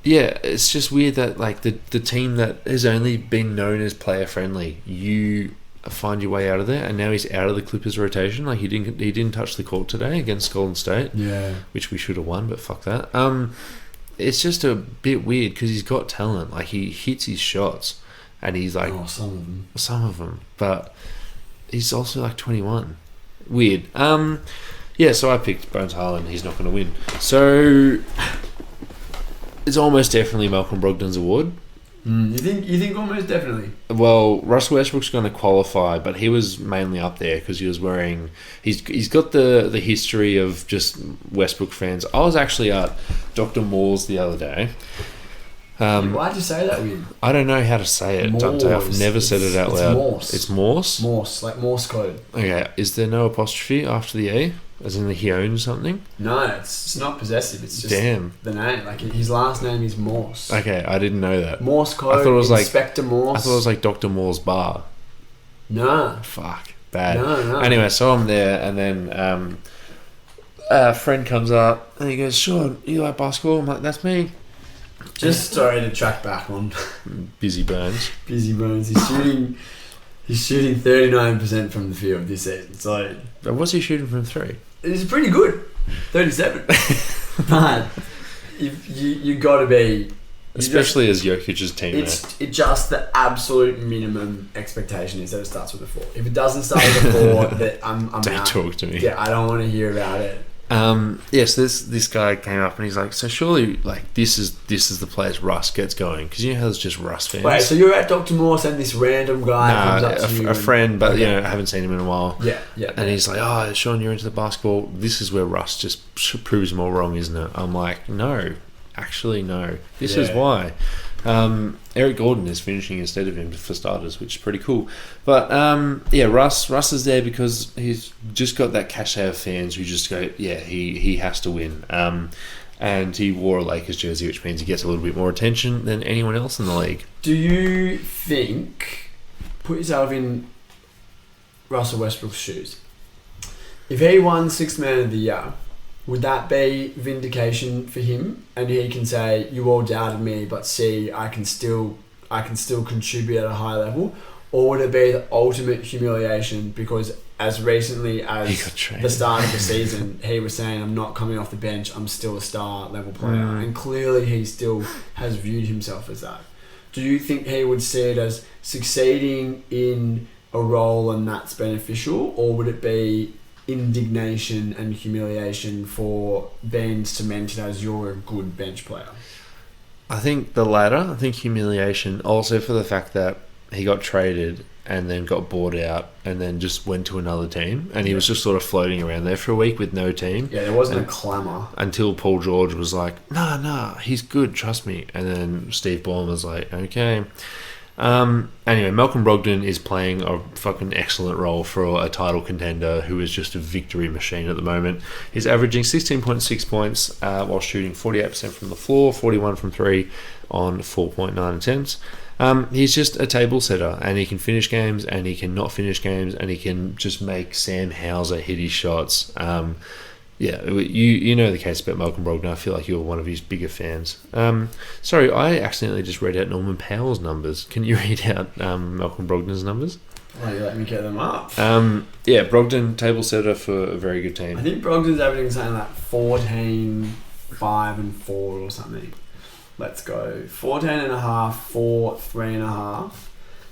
Speaker 1: Yeah, it's just weird that the team that has only been known as player friendly, you find your way out of there, and now he's out of the Clippers rotation. He didn't touch the court today against Golden State, which we should have won, but fuck that. It's just a bit weird because he's got talent. He hits his shots, and he's some of them, but he's also 21. Weird. Yeah, so I picked Bones Harlan. He's not going to win. So it's almost definitely Malcolm Brogdon's award.
Speaker 2: You think almost definitely?
Speaker 1: Well, Russell Westbrook's going to qualify, but he was mainly up there because he was wearing. He's got the history of just Westbrook fans. I was actually at Dr. Moore's the other day.
Speaker 2: Why'd you say that weird?
Speaker 1: I don't know how to say it, Dante. I've never said it out loud.
Speaker 2: Morse.
Speaker 1: It's Morse?
Speaker 2: Morse, like Morse code.
Speaker 1: Okay, is there no apostrophe after the A? As in the he owns something?
Speaker 2: No, it's not possessive. It's just the name. Like his last name is Morse.
Speaker 1: Okay, I didn't know that.
Speaker 2: Morse code.
Speaker 1: I thought it was
Speaker 2: Inspector Morse.
Speaker 1: I thought it was like Dr. Moore's bar.
Speaker 2: No.
Speaker 1: Fuck. Bad.
Speaker 2: No.
Speaker 1: Anyway, so I'm there, and then a friend comes up, and he goes, "Sean, you like basketball?" I'm like, "That's me."
Speaker 2: Just sorry to track back on.
Speaker 1: Busy Burns.
Speaker 2: Busy Burns. He's shooting 39% from the field this season. So
Speaker 1: what's he shooting from three?
Speaker 2: It's pretty good. 37. But you got to be...
Speaker 1: Especially as Jokic's teammate.
Speaker 2: It's just the absolute minimum expectation is that it starts with a 4. If it doesn't start with a 4, that I'm
Speaker 1: Don't
Speaker 2: out.
Speaker 1: talk to me.
Speaker 2: Yeah, I don't want to hear about it.
Speaker 1: Yes, this guy came up and he's like, so surely like this is the place Russ gets going, because you know how there's just Russ fans.
Speaker 2: Wait, so you're at Dr. Morse and this random guy comes up to you?
Speaker 1: A friend, but I haven't seen him in a while.
Speaker 2: Yeah.
Speaker 1: And he's like, "Oh, Sean, you're into the basketball. This is where Russ just proves them all wrong, isn't it?" I'm like, "No, actually, no. This is why." Eric Gordon is finishing instead of him for starters, which is pretty cool. But Russ is there because he's just got that cachet of fans who just go, he has to win. And he wore a Lakers jersey, which means he gets a little bit more attention than anyone else in the league.
Speaker 2: Do you think, put yourself in Russell Westbrook's shoes, if he won Sixth Man of the Year, would that be vindication for him? And he can say, "You all doubted me, but see, I can still contribute at a high level," or would it be the ultimate humiliation because as recently as the start of the season, he was saying, "I'm not coming off the bench. I'm still a star level player," and clearly he still has viewed himself as that. Do you think he would see it as succeeding in a role and that's beneficial, or would it be indignation and humiliation for being cemented as you're a good bench player?
Speaker 1: I think the latter. I think humiliation, also for the fact that he got traded and then got bought out and then just went to another team, and he was just sort of floating around there for a week with no team.
Speaker 2: Yeah, there wasn't a clamour.
Speaker 1: Until Paul George was like, nah, he's good, trust me. And then Steve Ballmer was like, okay. Anyway, Malcolm Brogdon is playing a fucking excellent role for a title contender who is just a victory machine at the moment. He's averaging 16.6 points while shooting 48% from the floor, 41 from 3 on 4.9 attempts. He's just a table setter, and he can finish games and he can not finish games, and he can just make Sam Hauser hit his shots. You know the case about Malcolm Brogdon. I feel like you're one of his bigger fans. Sorry, I accidentally just read out Norman Powell's numbers. Can you read out Malcolm Brogdon's numbers?
Speaker 2: Oh, you let me get them up.
Speaker 1: Brogdon, table setter for a very good team.
Speaker 2: I think Brogdon's averaging something like 14, 5 and 4 or something. Let's go. 14.5, 4, 3.5.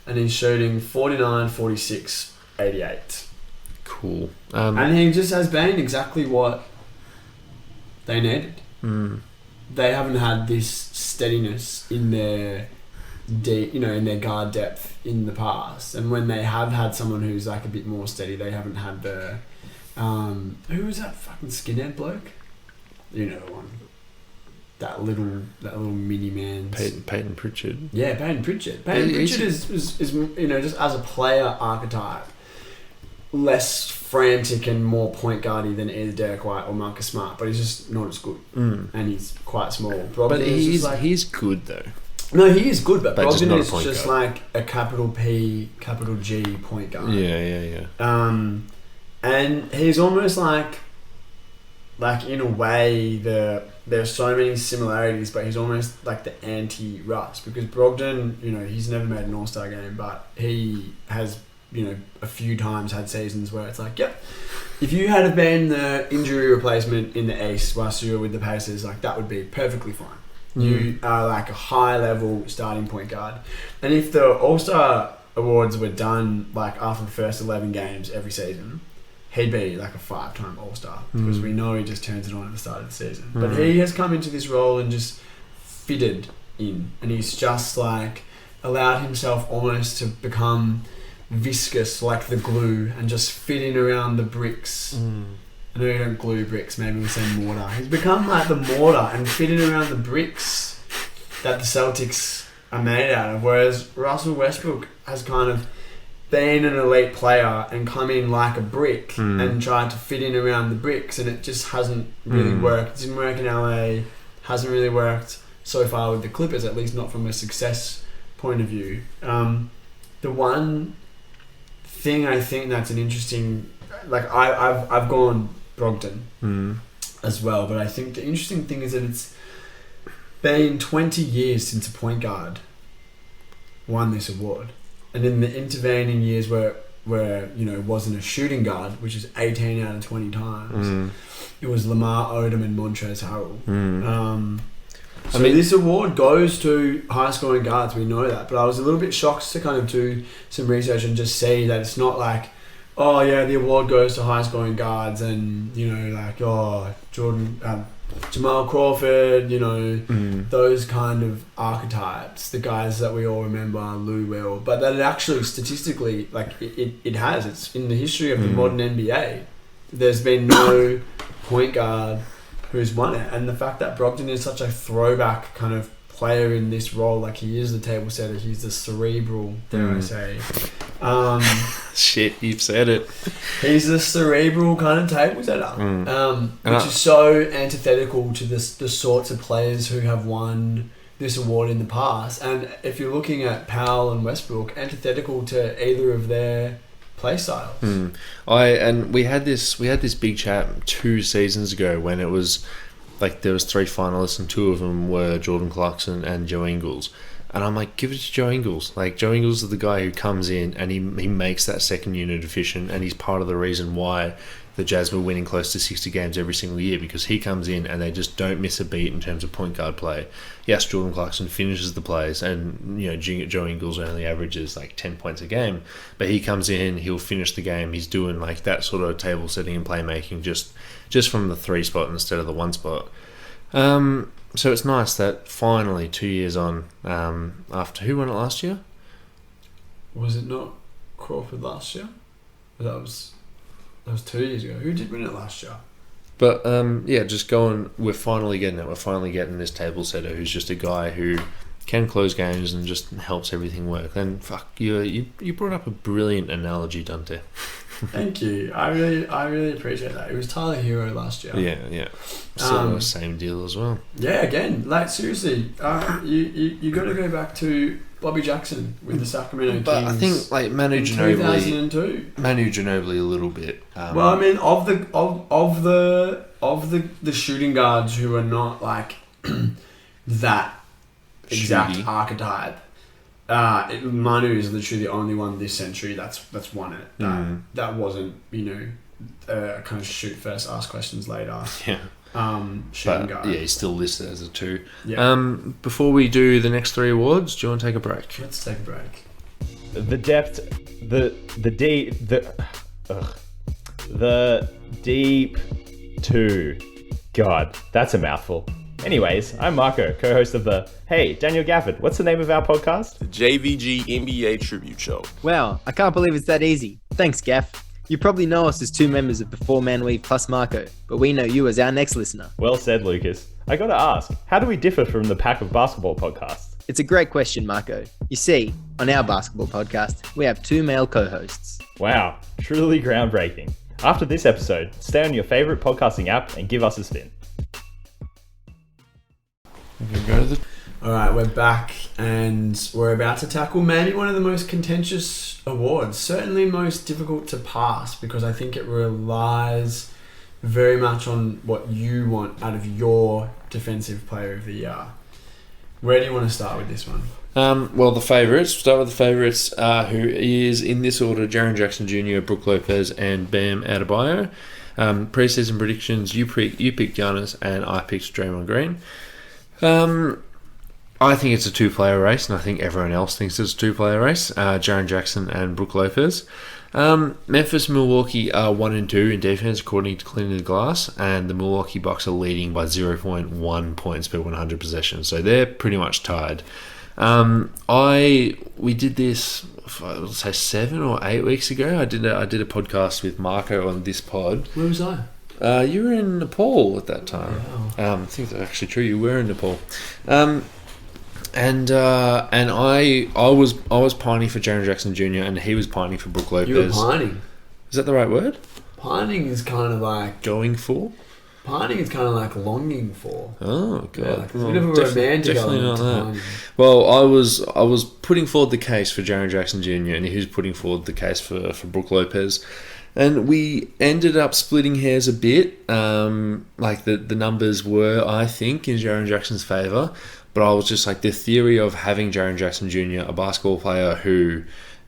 Speaker 2: And he's shooting 49, 46, 88.
Speaker 1: Cool.
Speaker 2: And he just has been exactly what they needed. They haven't had this steadiness in their in their guard depth in the past. And when they have had someone who's like a bit more steady, they haven't had the who was that fucking skinhead bloke? You know the one. That little mini man.
Speaker 1: Peyton Pritchard.
Speaker 2: Yeah, Peyton Pritchard. Peyton Pritchard is just as a player archetype, less frantic and more point guardy than either Derek White or Marcus Smart, but he's just not as good, and he's quite small.
Speaker 1: But he's good though.
Speaker 2: No, he is good, but Brogdon
Speaker 1: is
Speaker 2: just like a capital P, capital G point guard.
Speaker 1: Yeah.
Speaker 2: And he's almost like in a way there's so many similarities, but he's almost like the anti-Russ, because Brogdon, he's never made an All-Star game, but he has, a few times had seasons where it's like, yep, if you had been the injury replacement in the East whilst you were with the Pacers, like that would be perfectly fine. You are like a high-level starting point guard. And if the All-Star Awards were done like after the first 11 games every season, he'd be like a 5-time All-Star because we know he just turns it on at the start of the season. But he has come into this role and just fitted in, and he's just like allowed himself almost to become viscous like the glue and just fitting around the bricks. I know you don't glue bricks, maybe we say mortar. He's become like the mortar and fitting around the bricks that the Celtics are made out of, whereas Russell Westbrook has kind of been an elite player and come in like a brick and tried to fit in around the bricks, and it just hasn't really worked. It didn't work in LA, hasn't really worked so far with the Clippers, at least not from a success point of view. The one thing I think that's an interesting, like I've gone Brogdon as well, but I think the interesting thing is that it's been 20 years since a point guard won this award, and in the intervening years where wasn't a shooting guard, which is 18 out of 20 times, it was Lamar Odom and Montrezl Harrell. So this award goes to high scoring guards, we know that, but I was a little bit shocked to kind of do some research and just see that it's not like, oh yeah, the award goes to high scoring guards and Jamal Crawford, those kind of archetypes, the guys that we all remember, Lou Will, but that it actually statistically, like it has, it's in the history of the modern NBA, there's been no point guard who's won it, and the fact that Brogdon is such a throwback kind of player in this role, like he is the table setter, he's the cerebral, dare I say.
Speaker 1: Shit, you've said it.
Speaker 2: He's the cerebral kind of table setter, which is so antithetical to the sorts of players who have won this award in the past. And if you're looking at Powell and Westbrook, antithetical to either of their play styles.
Speaker 1: We had this big chat 2 seasons ago when it was like there was 3 finalists and 2 of them were Jordan Clarkson and Joe Ingles. And I'm like, give it to Joe Ingles. Like, Joe Ingles is the guy who comes in and he makes that second unit efficient, and he's part of the reason why the Jazz were winning close to 60 games every single year, because he comes in and they just don't miss a beat in terms of point guard play. Yes, Jordan Clarkson finishes the plays, and Joe Ingles only averages like 10 points a game, but he comes in, he'll finish the game. He's doing like that sort of table setting and playmaking just from the 3 spot instead of the 1 spot. So it's nice that finally 2 years on, after who won it last year?
Speaker 2: Was it not Crawford last year? That was 2 years ago. Who did win it last year?
Speaker 1: But we're finally getting it. We're finally getting this table setter who's just a guy who can close games and just helps everything work. And fuck, you brought up a brilliant analogy, Dante.
Speaker 2: Thank you. I really appreciate that. It was Tyler Hero last year.
Speaker 1: Yeah. So same deal as well.
Speaker 2: Yeah, again, like seriously, you got to go back to Bobby Jackson with the Sacramento Kings.
Speaker 1: But I think like Manu Ginobili a little bit.
Speaker 2: Well, I mean, of the shooting guards who are not like that exact
Speaker 1: Shooty
Speaker 2: archetype. Manu is literally the only one this century that's won it. That wasn't, kind of shoot first, ask questions later.
Speaker 1: Yeah.
Speaker 2: Shooting guard.
Speaker 1: Yeah, he's still listed as a 2.
Speaker 2: Yeah.
Speaker 1: Before we do the next 3 awards, do you want to take a break?
Speaker 2: Let's take a break.
Speaker 3: The depth, the deep 2. God, that's a mouthful. Anyways, I'm Marco, co-host of the Hey, Daniel Gafford, what's the name of our podcast?
Speaker 4: The JVG NBA Tribute Show.
Speaker 5: Wow, I can't believe it's that easy. Thanks, Gaff. You probably know us as 2 members of the 4-Man Weave plus Marco, but we know you as our next listener.
Speaker 3: Well said, Lucas. I gotta ask, how do we differ from the Pack of Basketball podcasts?
Speaker 5: It's a great question, Marco. You see, on our basketball podcast, we have 2 male co-hosts.
Speaker 3: Wow, truly groundbreaking. After this episode, stay on your favourite podcasting app and give us a spin.
Speaker 2: Alright, we're back and we're about to tackle maybe one of the most contentious awards, certainly most difficult to pass, because I think it relies very much on what you want out of your Defensive Player of the Year. Where do you want to start with this one?
Speaker 1: Well, the favourites. Start with the favourites, who is in this order: Jaren Jackson Jr., Brook Lopez, and Bam Adebayo. Preseason predictions: you picked Giannis, and I picked Draymond Green. I think it's a 2-player race, and I think everyone else thinks it's a 2-player race. Jaren Jackson and Brook Lopez. Memphis, Milwaukee are 1 and 2 in defense according to Cleaning the Glass, and the Milwaukee Bucks are leading by 0.1 points per 100 possessions. So they're pretty much tied. We did this, let's say 7 or 8 weeks ago. I did a podcast with Marco on this pod.
Speaker 2: Where was I?
Speaker 1: You were in Nepal at that time.
Speaker 2: Wow.
Speaker 1: I think that's actually true. You were in Nepal. And I was pining for Jaren Jackson Jr. and he was pining for Brook Lopez.
Speaker 2: You were pining.
Speaker 1: Is that the right word?
Speaker 2: Pining is kind of like...
Speaker 1: Going for?
Speaker 2: Pining is kind of like longing for.
Speaker 1: Oh god,
Speaker 2: Yeah, like a bit of a romantic
Speaker 1: definitely not
Speaker 2: element to
Speaker 1: that.
Speaker 2: pining.
Speaker 1: Well, I was putting forward the case for Jaren Jackson Jr. and he was putting forward the case for Brook Lopez, and we ended up splitting hairs a bit. Like the numbers were, I think, in Jaren Jackson's favour, but I was just like the theory of having Jaren Jackson Jr., a basketball player who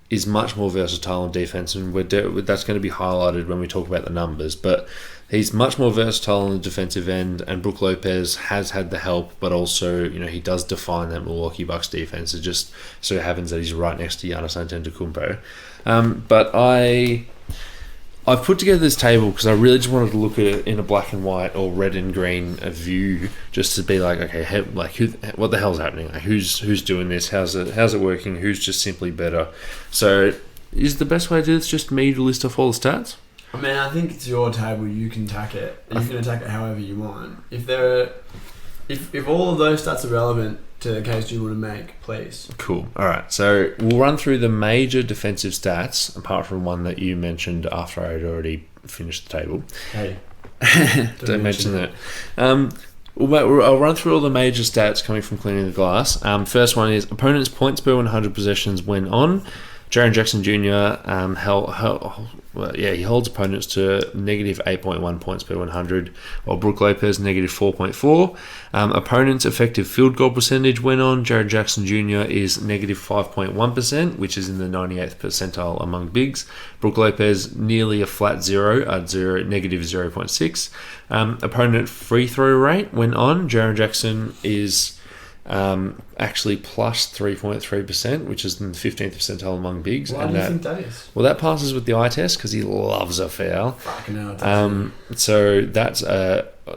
Speaker 1: is much more versatile on defense, and that's going to be highlighted when we talk about the numbers, but he's much more versatile on the defensive end, and Brook Lopez has had the help, but also, he does define that Milwaukee Bucks defense. It just so happens that he's right next to Giannis Antetokounmpo. But I've put together this table because I really just wanted to look at it in a black and white or red and green view, just to be like, okay, what the hell's happening? Like, who's doing this? How's it working? Who's just simply better? So, is the best way to do this just me to list off all the stats?
Speaker 2: I mean, I think it's your table. You can attack it. And you can attack it however you want. If all of those stats are relevant to the case you want to make, please.
Speaker 1: Cool. All right. So we'll run through the major defensive stats, apart from one that you mentioned after I had already finished the table.
Speaker 2: Hey,
Speaker 1: don't mention that. I'll run through all the major stats coming from Cleaning the Glass. First one is opponents' points per 100 possessions when on. Jaren Jackson Jr. He holds opponents to negative 8.1 points per 100, while Brook Lopez negative 4.4. Opponents' effective field goal percentage when on. Jaren Jackson Jr. is negative 5.1%, which is in the 98th percentile among bigs. Brook Lopez nearly a flat zero at negative 0.6. Opponent free throw rate when on. Jaren Jackson is actually plus 3.3%, which is in the 15th percentile among bigs.
Speaker 2: Why do you think that is?
Speaker 1: Well, that passes with the eye test because he loves a foul.
Speaker 2: Fucking hell.
Speaker 1: So that's,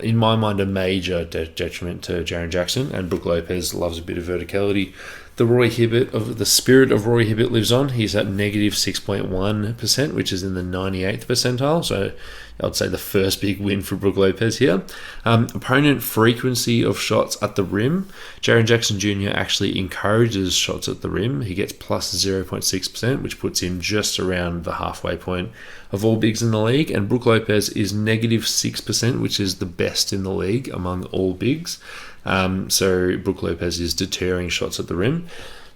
Speaker 1: in my mind, a major detriment to Jaren Jackson, and Brook Lopez loves a bit of verticality. The spirit of Roy Hibbert lives on. He's at negative 6.1%, which is in the 98th percentile. So I'd say the first big win for Brook Lopez here. Opponent frequency of shots at the rim. Jaren Jackson Jr. actually encourages shots at the rim. He gets plus 0.6%, which puts him just around the halfway point of all bigs in the league. And Brook Lopez is negative 6%, which is the best in the league among all bigs. So Brook Lopez is deterring shots at the rim.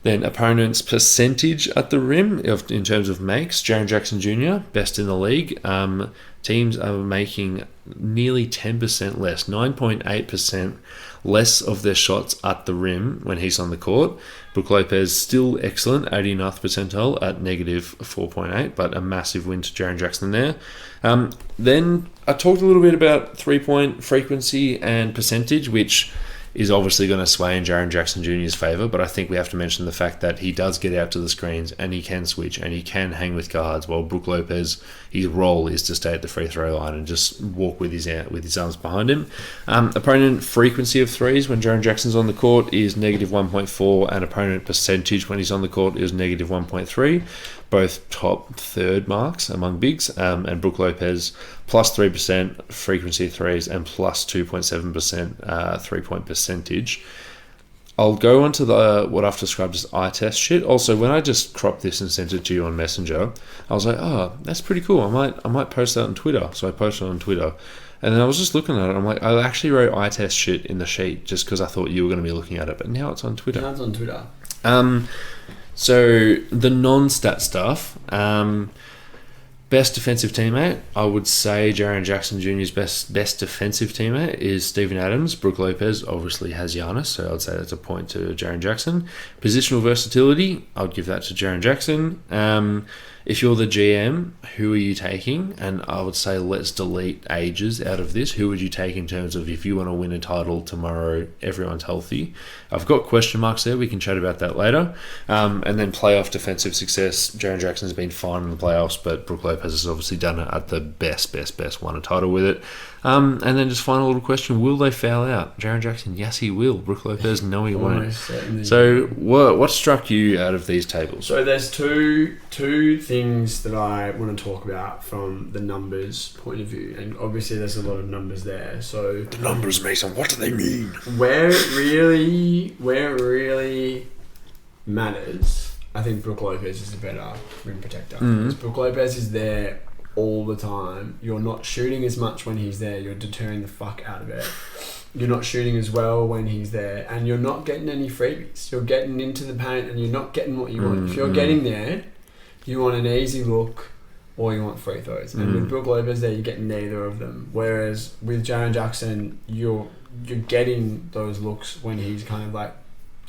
Speaker 1: Then opponents' percentage at the rim in terms of makes. Jaren Jackson Jr., best in the league. Teams are making nearly 10% less, 9.8% less of their shots at the rim when he's on the court. Brook Lopez still excellent, 89th percentile at negative 4.8, but a massive win to Jaren Jackson there. Then I talked a little bit about three-point frequency and percentage, which is obviously going to sway in Jaren Jackson Jr.'s favour, but I think we have to mention the fact that he does get out to the screens and he can switch and he can hang with guards, while Brook Lopez, his role is to stay at the free throw line and just walk with his arms behind him. Opponent frequency of threes when Jaren Jackson's on the court is negative 1.4, and opponent percentage when he's on the court is negative 1.3. Both top third marks among bigs, and Brook Lopez plus 3% frequency of threes and plus 2.7% 3-point percentage. I'll go on to what I've described as eye test shit. Also, when I just cropped this and sent it to you on Messenger, I was like, oh, that's pretty cool. I might post that on Twitter. So I posted it on Twitter. And then I was just looking at it. I'm like, I actually wrote eye test shit in the sheet just because I thought you were going to be looking at it. But now it's on Twitter.
Speaker 2: Now it's on Twitter.
Speaker 1: So the non-stat stuff, best defensive teammate, I would say Jaren Jackson Jr.'s best defensive teammate is Steven Adams. Brook Lopez obviously has Giannis, so I would say that's a point to Jaren Jackson. Positional versatility, I would give that to Jaren Jackson. If you're the GM, who are you taking? And I would say let's delete ages out of this. Who would you take in terms of if you want to win a title tomorrow, everyone's healthy? I've got question marks there. We can chat about that later. And then playoff defensive success. Jaren Jackson's been fine in the playoffs, but Brook Lopez has obviously done it at the best, won a title with it. And then just final little question, will they foul out? Jaren Jackson, yes he will. Brook Lopez, no he won't. So what struck you out of these tables?
Speaker 2: So there's two things that I want to talk about from the numbers point of view, and obviously there's a lot of numbers there. So
Speaker 1: the numbers, Mason, what do they mean?
Speaker 2: Where it really matters, I think Brook Lopez is a better rim protector. Because Brook Lopez is there all the time. You're not shooting as much when he's there. You're deterring the fuck out of it. You're not shooting as well when he's there, and you're not getting any freebies. You're getting into the paint and you're not getting what you want. If you're getting there, you want an easy look or you want free throws. And with Brook Lopez there, you get neither of them. Whereas with Jaren Jackson, you're getting those looks when he's kind of like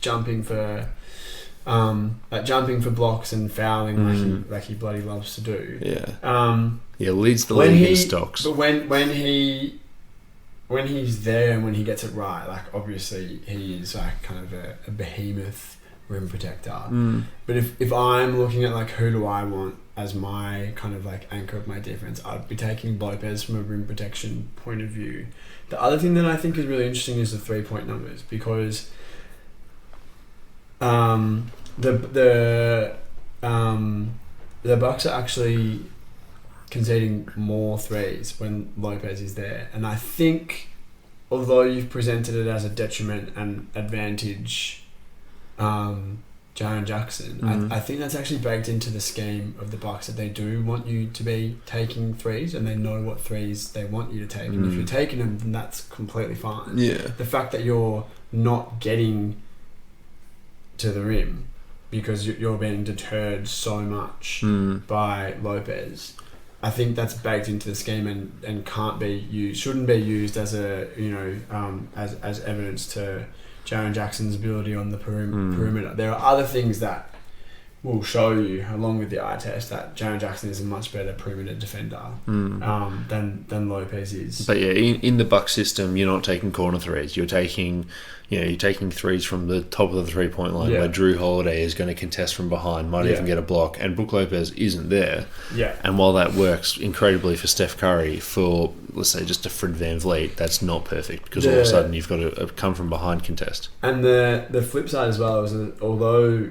Speaker 2: jumping for blocks and fouling like he bloody loves to do.
Speaker 1: Yeah. Leads the league in stocks.
Speaker 2: But when he's there and when he gets it right, like obviously he is like kind of a behemoth rim protector. But if I'm looking at like who do I want as my kind of like anchor of my defense, I'd be taking Lopez from a rim protection point of view. The other thing that I think is really interesting is the 3-point numbers, because the Bucks are actually conceding more threes when Lopez is there, and I think although you've presented it as a detriment and advantage Jaren Jackson, I think that's actually baked into the scheme of the Bucks, that they do want you to be taking threes and they know what threes they want you to take, and if you're taking them, then that's completely fine. The fact that you're not getting to the rim because you're being deterred so much by Lopez, I think that's baked into the scheme and can't be used, shouldn't be used as a as evidence to Jaren Jackson's ability on the perimeter. There are other things that will show you, along with the eye test, that Jaren Jackson is a much better perimeter defender than Lopez is.
Speaker 1: But yeah, in the Bucks system, you're not taking corner threes. You're taking threes from the top of the 3-point line, where Drew Holiday is going to contest from behind, might even get a block, and Brook Lopez isn't there. And while that works incredibly for Steph Curry, for let's say just a Fred VanVleet, that's not perfect, because all of a sudden you've got a come from behind contest.
Speaker 2: And the flip side as well is that although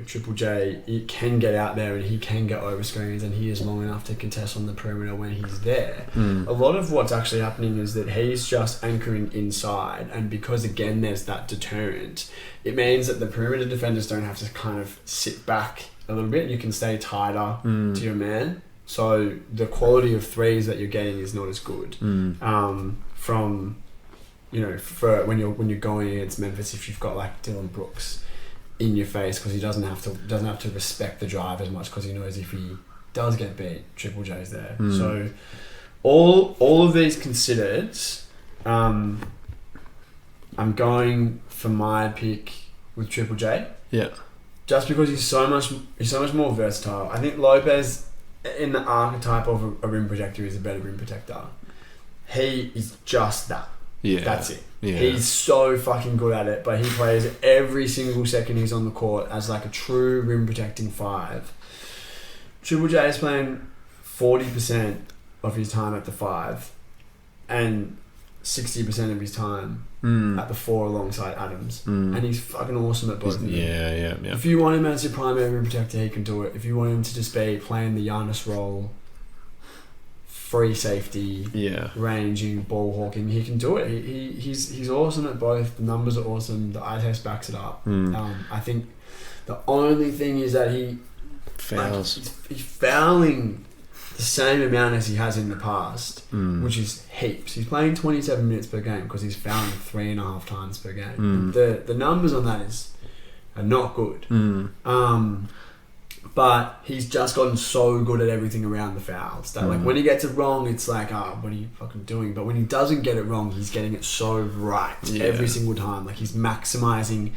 Speaker 2: Triple J, he can get out there and he can get over screens and he is long enough to contest on the perimeter when he's there, a lot of what's actually happening is that he's just anchoring inside, and because again there's that deterrent, it means that the perimeter defenders don't have to kind of sit back a little bit. You can stay tighter to your man, so the quality of threes that you're getting is not as good from for when you're going against Memphis, if you've got like Dylan Brooks in your face, because he doesn't have to respect the drive as much, because he knows if he does get beat, Triple J's there. So all of these considered, I'm going for my pick with Triple J. Just because he's so much more versatile. I think Lopez, in the archetype of a rim protector, is a better rim protector. He is just that. That's it. He's so fucking good at it, but he plays every single second he's on the court as like a true rim protecting 5. Triple J is playing 40% of his time at the 5 and 60% of his time at the 4 alongside Adams, and he's fucking awesome at both of them. If you want him as your primary rim protector, he can do it. If you want him to just be playing the Giannis role, free safety, ranging, ball hawking, he can do it. He's awesome at both. The numbers are awesome. The eye test backs it up. I think the only thing is that he fouls. He's fouling the same amount as he has in the past, which is heaps. He's playing 27 minutes per game because he's fouling 3.5 times per game. The numbers on that are not good. But he's just gotten so good at everything around the fouls that like when he gets it wrong, it's like, what are you fucking doing? But when he doesn't get it wrong, he's getting it so right every single time. Like he's maximizing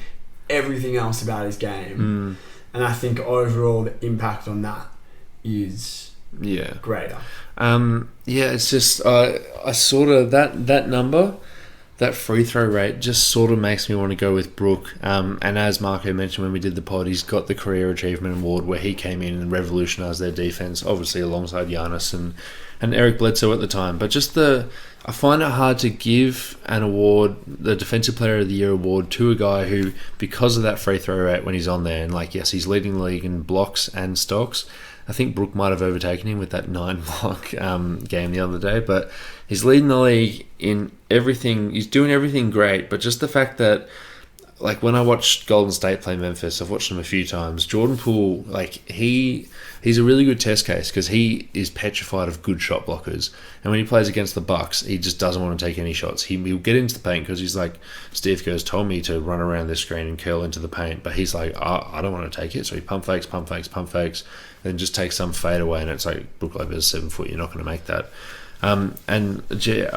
Speaker 2: everything else about his game. And I think overall the impact on that is
Speaker 1: Yeah.
Speaker 2: greater.
Speaker 1: It's just I sort of that number, that free throw rate just sort of makes me want to go with Brook. And as Marco mentioned when we did the pod, he's got the Career Achievement Award where he came in and revolutionised their defence, obviously alongside Giannis and Eric Bledsoe at the time. But just I find it hard to give an award, the Defensive Player of the Year award, to a guy who, because of that free throw rate when he's on there, and like, yes, he's leading the league in blocks and stocks. I think Brook might have overtaken him with that 9-block game the other day, but he's leading the league in everything. He's doing everything great, but just the fact that, like, when I watched Golden State play Memphis, I've watched them a few times. Jordan Poole, like, he's a really good test case because he is petrified of good shot blockers. And when he plays against the Bucks, he just doesn't want to take any shots. He'll get into the paint because he's like, Steve Kerr's told me to run around this screen and curl into the paint, but he's like, I don't want to take it. So he pump fakes, then just takes some fade away, and it's like, Brook Lopez is 7 foot, you're not going to make that.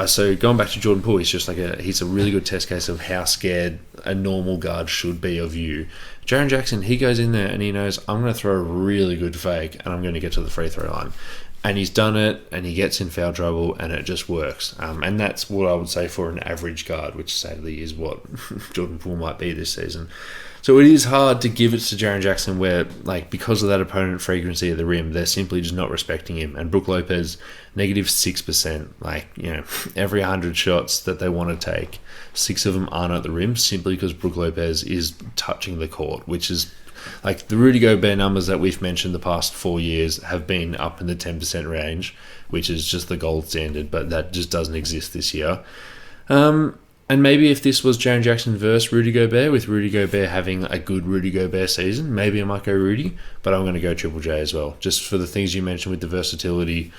Speaker 1: So going back to Jordan Poole, he's just like he's a really good test case of how scared a normal guard should be of you. Jaren Jackson, he goes in there and he knows, I'm going to throw a really good fake and I'm going to get to the free throw line. And he's done it, and he gets in foul trouble, and it just works. And that's what I would say for an average guard, which sadly is what Jordan Poole might be this season. So it is hard to give it to Jaren Jackson where, like, because of that opponent frequency at the rim, they're simply just not respecting him. And Brook Lopez, negative 6%. Like, you know, every 100 shots that they want to take, 6 of them aren't at the rim simply because Brook Lopez is touching the court, which is, like, the Rudy Gobert numbers that we've mentioned the past 4 years have been up in the 10% range, which is just the gold standard, but that just doesn't exist this year. And maybe if this was Jaren Jackson versus Rudy Gobert, with Rudy Gobert having a good Rudy Gobert season, maybe I might go Rudy, but I'm going to go Triple J as well, just for the things you mentioned with the versatility.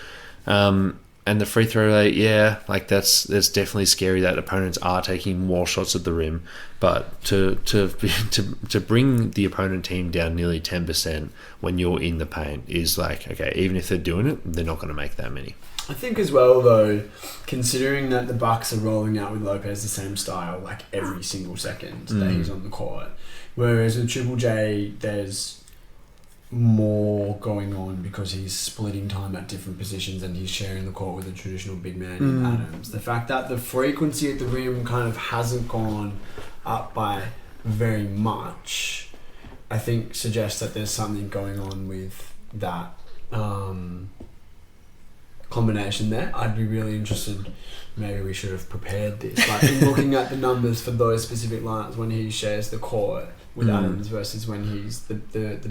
Speaker 1: And the free throw rate, yeah, like that's definitely scary that opponents are taking more shots at the rim, but to bring the opponent team down nearly 10% when you're in the paint is like, okay, even if they're doing it, they're not going to make that many.
Speaker 2: I think as well, though, considering that the Bucks are rolling out with Lopez the same style like every single second that he's on the court, whereas with Triple J, there's more going on because he's splitting time at different positions and he's sharing the court with a traditional big man in Adams. The fact that the frequency at the rim kind of hasn't gone up by very much, I think suggests that there's something going on with that combination there. I'd be really interested. Maybe we should have prepared this. Like, in looking at the numbers for those specific lines when he shares the court with Adams versus when he's the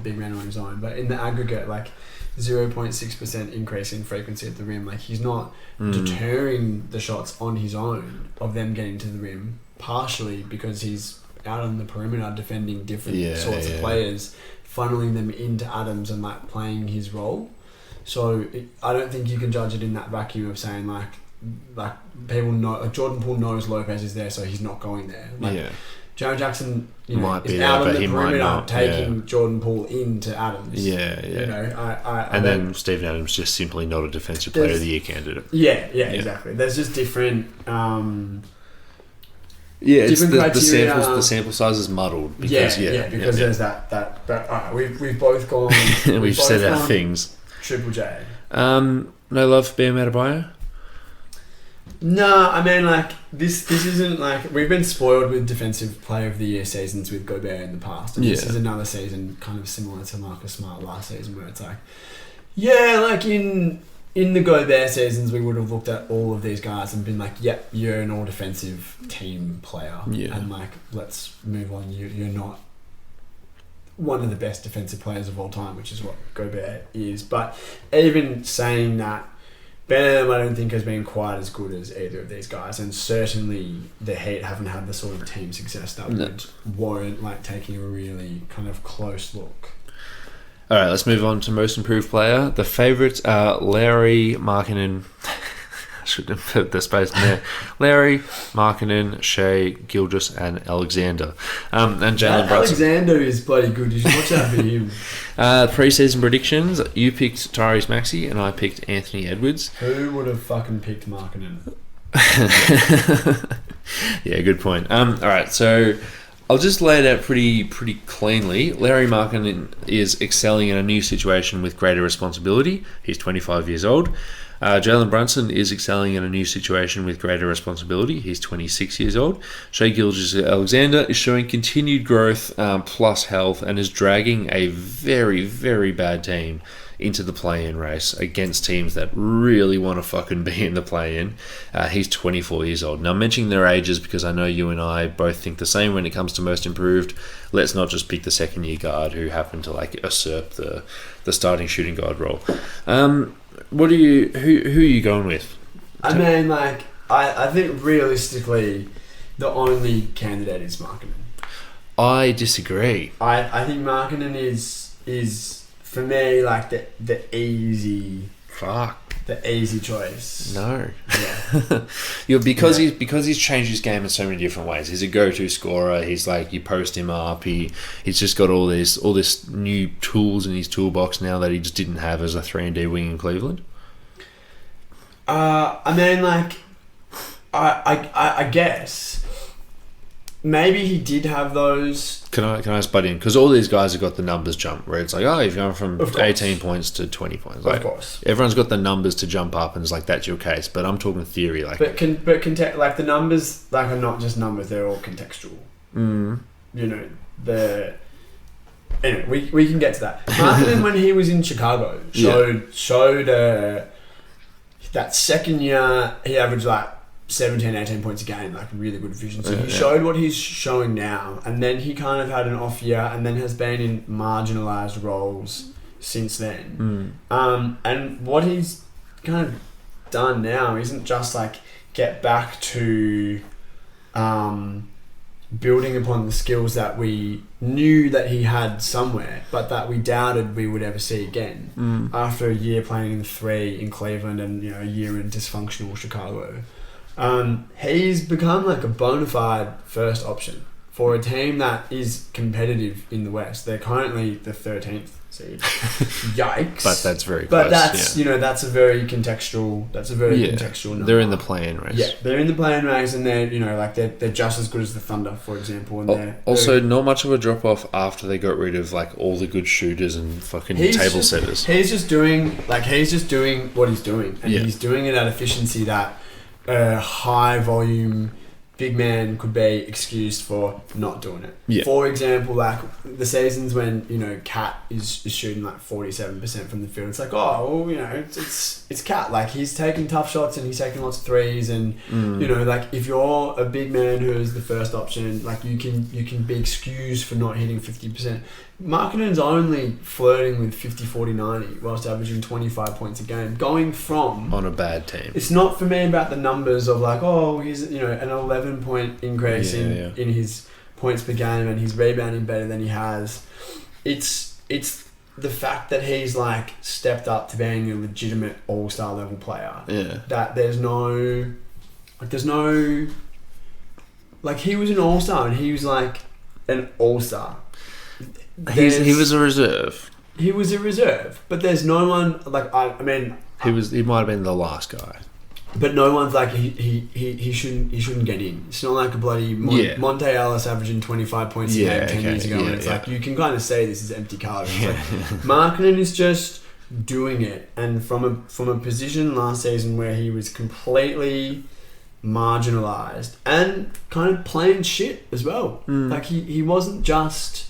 Speaker 2: big man on his own. But in the aggregate, like 0.6% increase in frequency at the rim, like he's not deterring the shots on his own of them getting to the rim, partially because he's out on the perimeter defending different sorts of players, funneling them into Adams and like playing his role. So I don't think you can judge it in that vacuum of saying like people know Jordan Poole knows Lopez is there, so he's not going there. Like, Jaren Jackson, you know, is out on the perimeter taking Jordan Poole into Adams.
Speaker 1: Yeah.
Speaker 2: You know,
Speaker 1: then Steven Adams just simply not a defensive player of the year candidate.
Speaker 2: Yeah, exactly. There's just different.
Speaker 1: It's
Speaker 2: different
Speaker 1: the sample size is muddled. Because,
Speaker 2: because there's that. We've both gone.
Speaker 1: we've said our things.
Speaker 2: Triple J.
Speaker 1: No love for Bam Adebayo?
Speaker 2: No, I mean, like, this isn't like... We've been spoiled with Defensive Player of the Year seasons with Gobert in the past. And this is another season kind of similar to Marcus Smart last season where it's like... Yeah, like in the Gobert seasons, we would have looked at all of these guys and been like, yep, you're an all-defensive team player. Yeah. And, like, let's move on. You're not one of the best defensive players of all time, which is what Gobert is. But even saying that, Bam, I don't think has been quite as good as either of these guys, and certainly the Heat haven't had the sort of team success that would warrant like taking a really kind of close look.
Speaker 1: All right, let's move on to most improved player. The favourites are Larry, Markkanen. I should have put the space in there. Larry, Markkanen, Shea, Gilgeous, and Alexander. And Jalen Brunson.
Speaker 2: Alexander is bloody good. You should watch out for him.
Speaker 1: Preseason predictions. You picked Tyrese Maxey, and I picked Anthony Edwards.
Speaker 2: Who would have fucking picked Markkanen?
Speaker 1: Yeah, good point. All right, so I'll just lay it out pretty cleanly. Larry Markkinen is excelling in a new situation with greater responsibility. He's 25 years old. Jalen Brunson is excelling in a new situation with greater responsibility. He's 26 years old. Shai Gilgeous-Alexander is showing continued growth plus health and is dragging a very, very bad team into the play-in race against teams that really want to fucking be in the play-in. He's 24 years old. Now, I'm mentioning their ages because I know you and I both think the same when it comes to most improved. Let's not just pick the second-year guard who happened to usurp the starting shooting guard role. Who are you going with?
Speaker 2: I mean, I think realistically, the only candidate is Markkinen.
Speaker 1: I disagree.
Speaker 2: I think Markkinen is for me the easy choice.
Speaker 1: No.
Speaker 2: Yeah.
Speaker 1: Because he's changed his game in so many different ways. He's a go-to scorer. He's you post him up. He's just got all this new tools in his toolbox now that he just didn't have as a 3-and-D wing in Cleveland.
Speaker 2: I mean, I guess maybe he did have those.
Speaker 1: Can I just butt in? Because all these guys have got the numbers jump where it's you've gone from 18 points to 20 points.
Speaker 2: Of course.
Speaker 1: Everyone's got the numbers to jump up and it's that's your case. But I'm talking theory.
Speaker 2: The numbers are not just numbers, they're all contextual.
Speaker 1: Mm.
Speaker 2: Anyway, we can get to that. Markkinen, when he was in Chicago, showed that second year he averaged 17, 18 points a game, really good efficiency. He showed what he's showing now, and then he kind of had an off year, and then has been in marginalised roles since then. And what he's kind of done now isn't just get back to building upon the skills that we knew that he had somewhere, but that we doubted we would ever see again after a year playing in 3 in Cleveland and a year in dysfunctional Chicago. He's become a bona fide first option for a team that is competitive in the West. They're currently the 13th seed. Yikes!
Speaker 1: But that's very
Speaker 2: But
Speaker 1: close.
Speaker 2: that's a very contextual. That's a very contextual number.
Speaker 1: They're in the play-in race.
Speaker 2: Yeah, they're in the play-in race, and they're they're just as good as the Thunder, for example. And they're
Speaker 1: also not much of a drop off after they got rid of all the good shooters and fucking table setters.
Speaker 2: He's just doing what he's doing, and he's doing it at efficiency that a high volume big man could be excused for not doing it.
Speaker 1: Yeah.
Speaker 2: For example, the seasons when Cat is shooting 47% from the field, it's it's Cat. He's taking tough shots and he's taking lots of threes, and if you're a big man who's the first option, you can be excused for not hitting 50%. Markkinen's only flirting with 50, 40, 90 whilst averaging 25 points a game, going from
Speaker 1: on a bad team.
Speaker 2: It's not for me about the numbers of he's an 11-point increase in his points per game and he's rebounding better than he has. It's the fact that he's stepped up to being a legitimate all-star level player.
Speaker 1: Yeah.
Speaker 2: That there's no he was an all-star and he was an all-star.
Speaker 1: He was a reserve.
Speaker 2: He was a reserve, but there's no one
Speaker 1: he might have been the last guy.
Speaker 2: But no one's he shouldn't get in. It's not like a bloody Monte Ellis averaging 25 points a game 10 years ago. And it's you can kind of say this is empty calories. Markkinen is just doing it, and from a position last season where he was completely marginalised and kind of playing shit as well. He wasn't just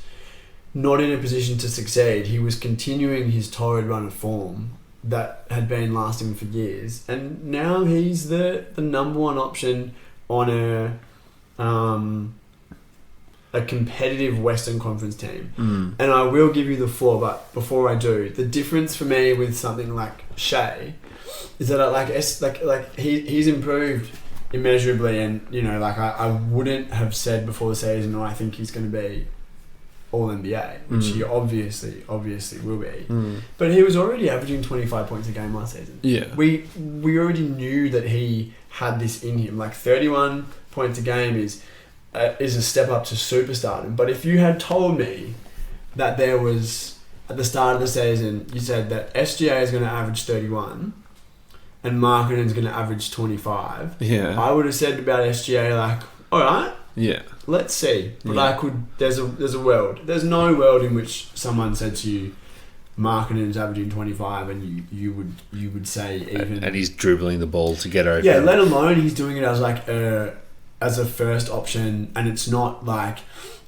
Speaker 2: not in a position to succeed. He was continuing his torrid run of form that had been lasting for years, and now he's the number one option on a competitive Western Conference team. And I will give you the floor, but before I do, the difference for me with something like Shai is that he's improved immeasurably, and I wouldn't have said before the season, I think he's going to be All NBA, which he obviously will be. But he was already averaging 25 points a game last season. Yeah, we already knew that he had this in him. 31 points a game is a step up to superstardom. But if you had told me that there was at the start of the season, you said that SGA is going to average 31 and Markkinen's going to average 25. Yeah, I would have said about SGA all right.
Speaker 1: Yeah.
Speaker 2: Let's see. But
Speaker 1: Yeah.
Speaker 2: there's a world. There's no world in which someone said to you, Markkanen's averaging 25, and you would say even.
Speaker 1: And he's dribbling the ball to get over.
Speaker 2: Yeah, let alone he's doing it as like as a first option, and it's not like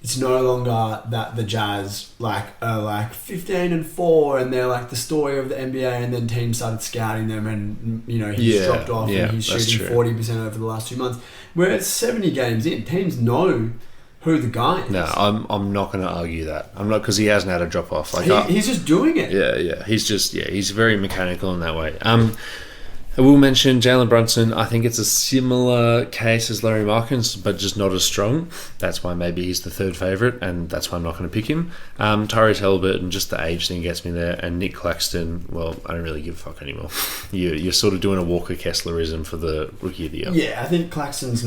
Speaker 2: it's no longer that the Jazz are like 15-4, and they're like the story of the NBA, and then teams started scouting them, and he's dropped off, and he's shooting 40% over the last 2 months. Where it's 70 games in, teams know who the guy is.
Speaker 1: No, I'm not going to argue that. I'm not, because he hasn't had a drop off. Like
Speaker 2: he's just doing it.
Speaker 1: Yeah. He's very mechanical in that way. I will mention Jalen Brunson. I think it's a similar case as Larry Markkanen, but just not as strong. That's why maybe he's the third favourite, and that's why I'm not going to pick him. Tyrese Haliburton, just the age thing gets me there, and Nick Claxton. Well, I don't really give a fuck anymore. You're sort of doing a Walker Kesslerism for the rookie of the year.
Speaker 2: Yeah, I think Claxton's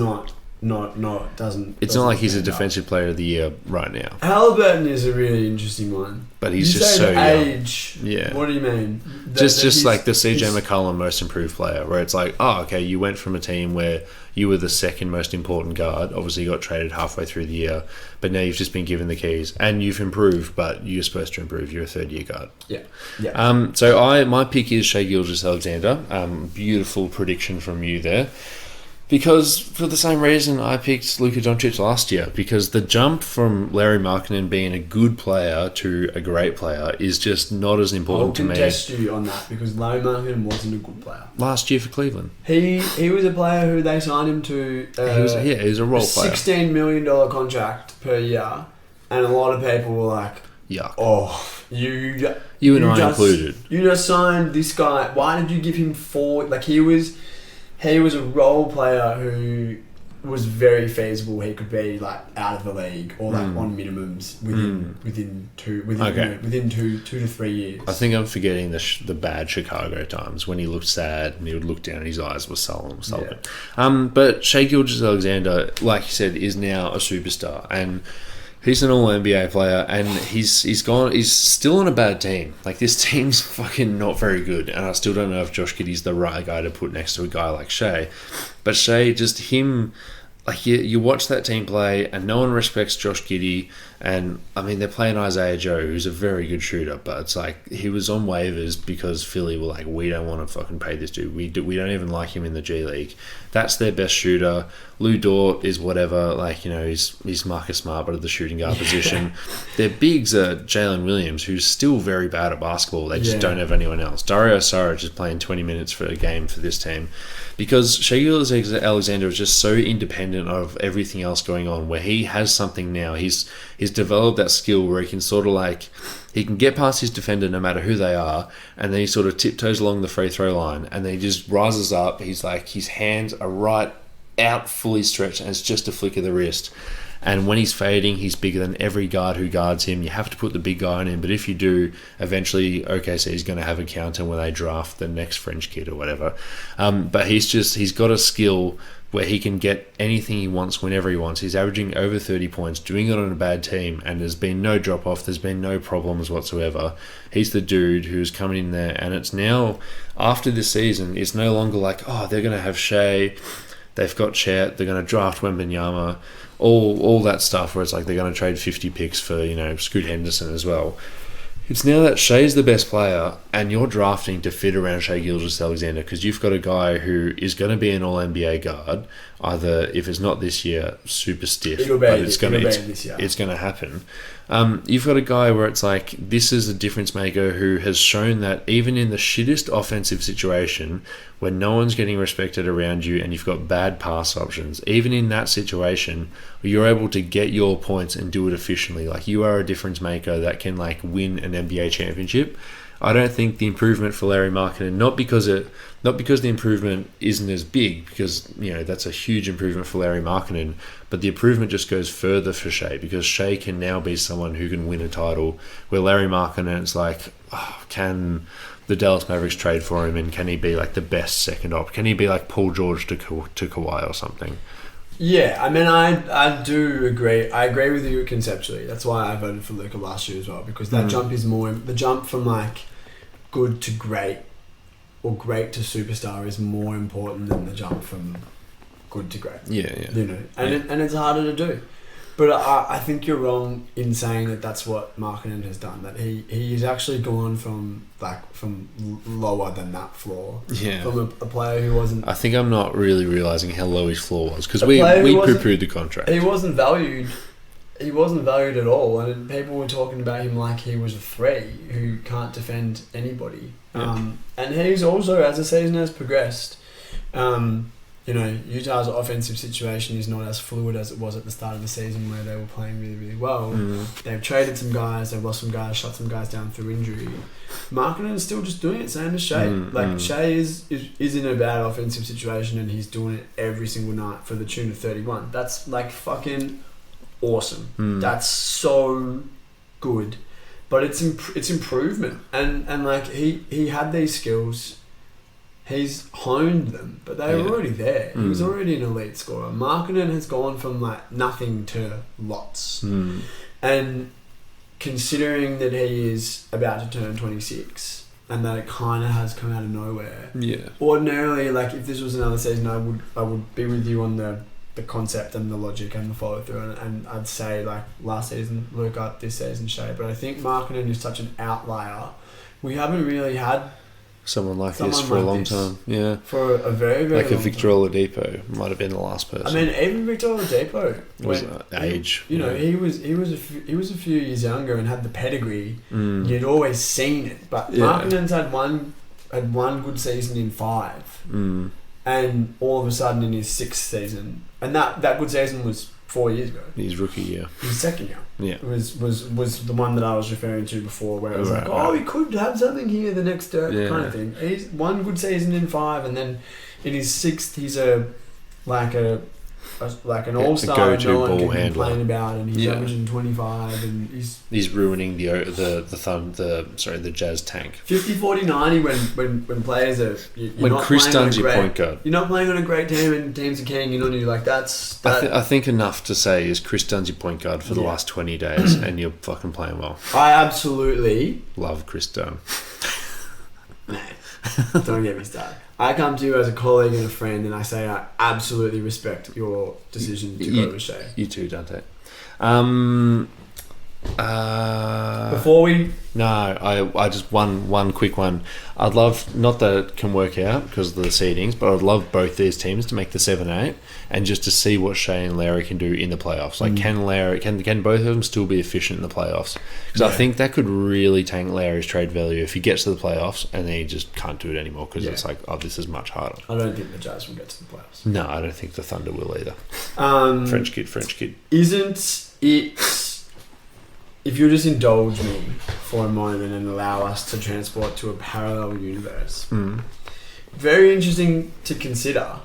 Speaker 2: doesn't.
Speaker 1: It's not like he's a defensive player of the year right now.
Speaker 2: Haliburton is a really interesting one.
Speaker 1: But he's just
Speaker 2: so
Speaker 1: young.
Speaker 2: Age.
Speaker 1: Yeah.
Speaker 2: What do you mean?
Speaker 1: Just like the CJ McCollum most improved player, where it's like, oh, okay, you went from a team where you were the second most important guard. Obviously, you got traded halfway through the year, but now you've just been given the keys and you've improved. But you're supposed to improve. You're a third-year guard.
Speaker 2: Yeah.
Speaker 1: So my pick is Shai Gilgeous-Alexander. Beautiful prediction from you there. Because for the same reason I picked Luka Doncic last year, because the jump from Larry Markkanen being a good player to a great player is just not as important to me.
Speaker 2: I'll contest you on that, because Larry Markkanen wasn't a good player
Speaker 1: Last year for Cleveland.
Speaker 2: He was a player who they signed him to
Speaker 1: He was a role player.
Speaker 2: $16 million contract per year, and a lot of people were like,
Speaker 1: Yuck.
Speaker 2: oh,
Speaker 1: You and I included.
Speaker 2: You just signed this guy. Why did you give him 4? Like, he was a role player who was very feasible. He could be like out of the league or like on minimums within 2 to 3 years.
Speaker 1: I think I'm forgetting the bad Chicago times when he looked sad and he would look down and his eyes were sullen.
Speaker 2: Yeah.
Speaker 1: But Shai Gilgeous-Alexander, like you said, is now a superstar, and he's an all-NBA player, and he's still on a bad team. Like, this team's fucking not very good, and I still don't know if Josh Giddey's the right guy to put next to a guy like Shai. But Shai, just him, like, you watch that team play, and no one respects Josh Giddey, and, I mean, they're playing Isaiah Joe, who's a very good shooter, but it's like, he was on waivers because Philly were like, we don't want to fucking pay this dude. We don't even like him in the G League. That's their best shooter. Lou Dort is whatever, like, he's Marcus Smart, but at the shooting guard position. Their bigs are Jalen Williams, who's still very bad at basketball. They just don't have anyone else. Dario Saric is playing 20 minutes for a game for this team. Because Shai Gilgeous-Alexander is just so independent of everything else going on, where he has something now. He's developed that skill where he can sort of like, he can get past his defender no matter who they are, and then he sort of tiptoes along the free throw line, and then he just rises up. He's like, his hands are right out, fully stretched, and it's just a flick of the wrist. And when he's fading, he's bigger than every guard who guards him. You have to put the big guy on him, but if you do, eventually OKC is going to have a counter when they draft the next French kid or whatever. But he's got a skill where he can get anything he wants whenever he wants. He's averaging over 30 points, doing it on a bad team, and there's been no drop-off, there's been no problems whatsoever. He's the dude who's coming in there, and it's now, after this season, it's no longer like, oh, they're going to have Shai, they've got Chet, they're going to draft Wembanyama, all that stuff where it's like they're going to trade 50 picks for, Scoot Henderson as well. It's now that Shai's the best player, and you're drafting to fit around Shai Gilgeous-Alexander, because you've got a guy who is going to be an All-NBA guard, either, if it's not this year, super stiff, but it's going to happen. You've got a guy where it's like, this is a difference maker who has shown that even in the shittest offensive situation, when no one's getting respected around you and you've got bad pass options, even in that situation, you're able to get your points and do it efficiently. Like, you are a difference maker that can like win an NBA championship. I don't think the improvement for Larry Markkanen, not because the improvement isn't as big, because that's a huge improvement for Larry Markkanen, but the improvement just goes further for Shai, because Shai can now be someone who can win a title, where Larry Markkanen is like, can the Dallas Mavericks trade for him, and can he be like the best second op? Can he be like Paul George to Kawhi or something?
Speaker 2: Yeah, I mean, I do agree. I agree with you conceptually. That's why I voted for Luka last year as well, because that jump is more, the jump from like good to great or great to superstar is more important than the jump from good to great.
Speaker 1: Yeah.
Speaker 2: You know, and it's harder to do. But I think you're wrong in saying that that's what Markkanen has done. That he's actually gone from lower than that floor.
Speaker 1: Yeah.
Speaker 2: From a player who wasn't.
Speaker 1: I think I'm not really realising how low his floor was because
Speaker 2: A
Speaker 1: we
Speaker 2: player who wasn't-
Speaker 1: poo-pooed the contract.
Speaker 2: He wasn't valued. He wasn't valued at all, and people were talking about him like he was a 3 who can't defend anybody.
Speaker 1: Yeah.
Speaker 2: And he's also, as the season has progressed, you know, Utah's offensive situation is not as fluid as it was at the start of the season where they were playing really, really well. They've traded some guys, they've lost some guys, shut some guys down through injury. Markkanen is still just doing it, same as Shea. Shea is in a bad offensive situation and he's doing it every single night for the tune of 31. That's like fucking awesome. That's so good. But it's improvement. And like he had these skills. He's honed them, but they were already there. He was already an elite scorer. Markkanen has gone from like nothing to lots. And considering that he is about to turn 26 and that it kind of has come out of nowhere.
Speaker 1: Yeah.
Speaker 2: Ordinarily, like if this was another season, I would be with you on the concept and the logic and the follow through, and I'd say like last season Luka, this season Shea. But I think Markkanen is such an outlier. We haven't really had
Speaker 1: Someone like this for a long time. Yeah.
Speaker 2: For a very, very
Speaker 1: like a
Speaker 2: long
Speaker 1: Victor
Speaker 2: time.
Speaker 1: Oladipo might have been the last person.
Speaker 2: I mean, even Victor Oladipo
Speaker 1: was age.
Speaker 2: You know, he was a few years younger and had the pedigree. You'd always seen it, but Markkanen's had one good season in 5, and all of a sudden in his 6th season, and that good season was 4 years ago.
Speaker 1: His rookie year.
Speaker 2: His second year.
Speaker 1: Yeah.
Speaker 2: Was the one that I was referring to before, where it was he could have something here the next kind of thing. He's one good season in 5, and then in his 6th, he's an all-star
Speaker 1: go-to
Speaker 2: no one
Speaker 1: ball
Speaker 2: can
Speaker 1: handler.
Speaker 2: complain about, and he's averaging 25, and
Speaker 1: he's ruining the Jazz tank.
Speaker 2: 50, 40, 90 when players are
Speaker 1: when Chris Dunn's your point guard.
Speaker 2: You're not playing on a great team and teams are keying in on you like that's.
Speaker 1: I think enough to say is Chris Dunn's your point guard for the last 20 days, and you're fucking playing well.
Speaker 2: I absolutely
Speaker 1: love Chris Dunn.
Speaker 2: Man, don't get me started. I come to you as a colleague and a friend, and I say I absolutely respect your decision to go with Shea.
Speaker 1: You too, Dante.
Speaker 2: Before we...
Speaker 1: No, I just one quick one. I'd love, not that it can work out because of the seedings, but I'd love both these teams to make the 7-8 and just to see what Shea and Larry can do in the playoffs. Like, can both of them still be efficient in the playoffs? Because I think that could really tank Larry's trade value if he gets to the playoffs and then he just can't do it anymore because it's like, oh, this is much harder.
Speaker 2: I don't think the Jazz will get to the playoffs.
Speaker 1: No, I don't think the Thunder will either. French kid.
Speaker 2: Isn't it... If you'll just indulge me for a moment and allow us to transport to a parallel universe. Very interesting to consider.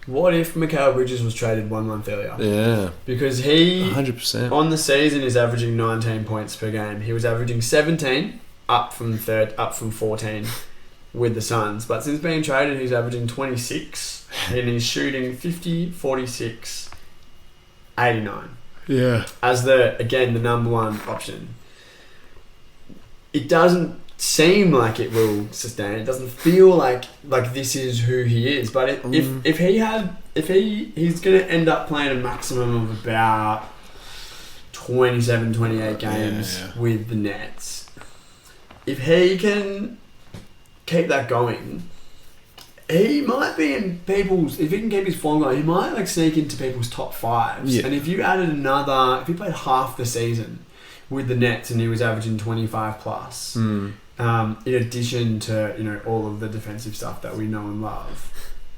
Speaker 2: What if Mikal Bridges was traded 1 month earlier?
Speaker 1: Yeah.
Speaker 2: Because he,
Speaker 1: 100%.
Speaker 2: on the season, is averaging 19 points per game. He was averaging 17, up from 14 with the Suns. But since being traded, he's averaging 26 and he's shooting 50, 46, 89.
Speaker 1: Yeah.
Speaker 2: As the number one option. It doesn't seem like it will sustain. It doesn't feel like this is who he is. But if he's going to end up playing a maximum of about 27, 28 games with the Nets. If he can keep that going, he might be in people's... If he can keep his form going, he might sneak into people's top 5s.
Speaker 1: Yeah.
Speaker 2: And if you added if he played half the season with the Nets and he was averaging 25 plus, in addition to all of the defensive stuff that we know and love,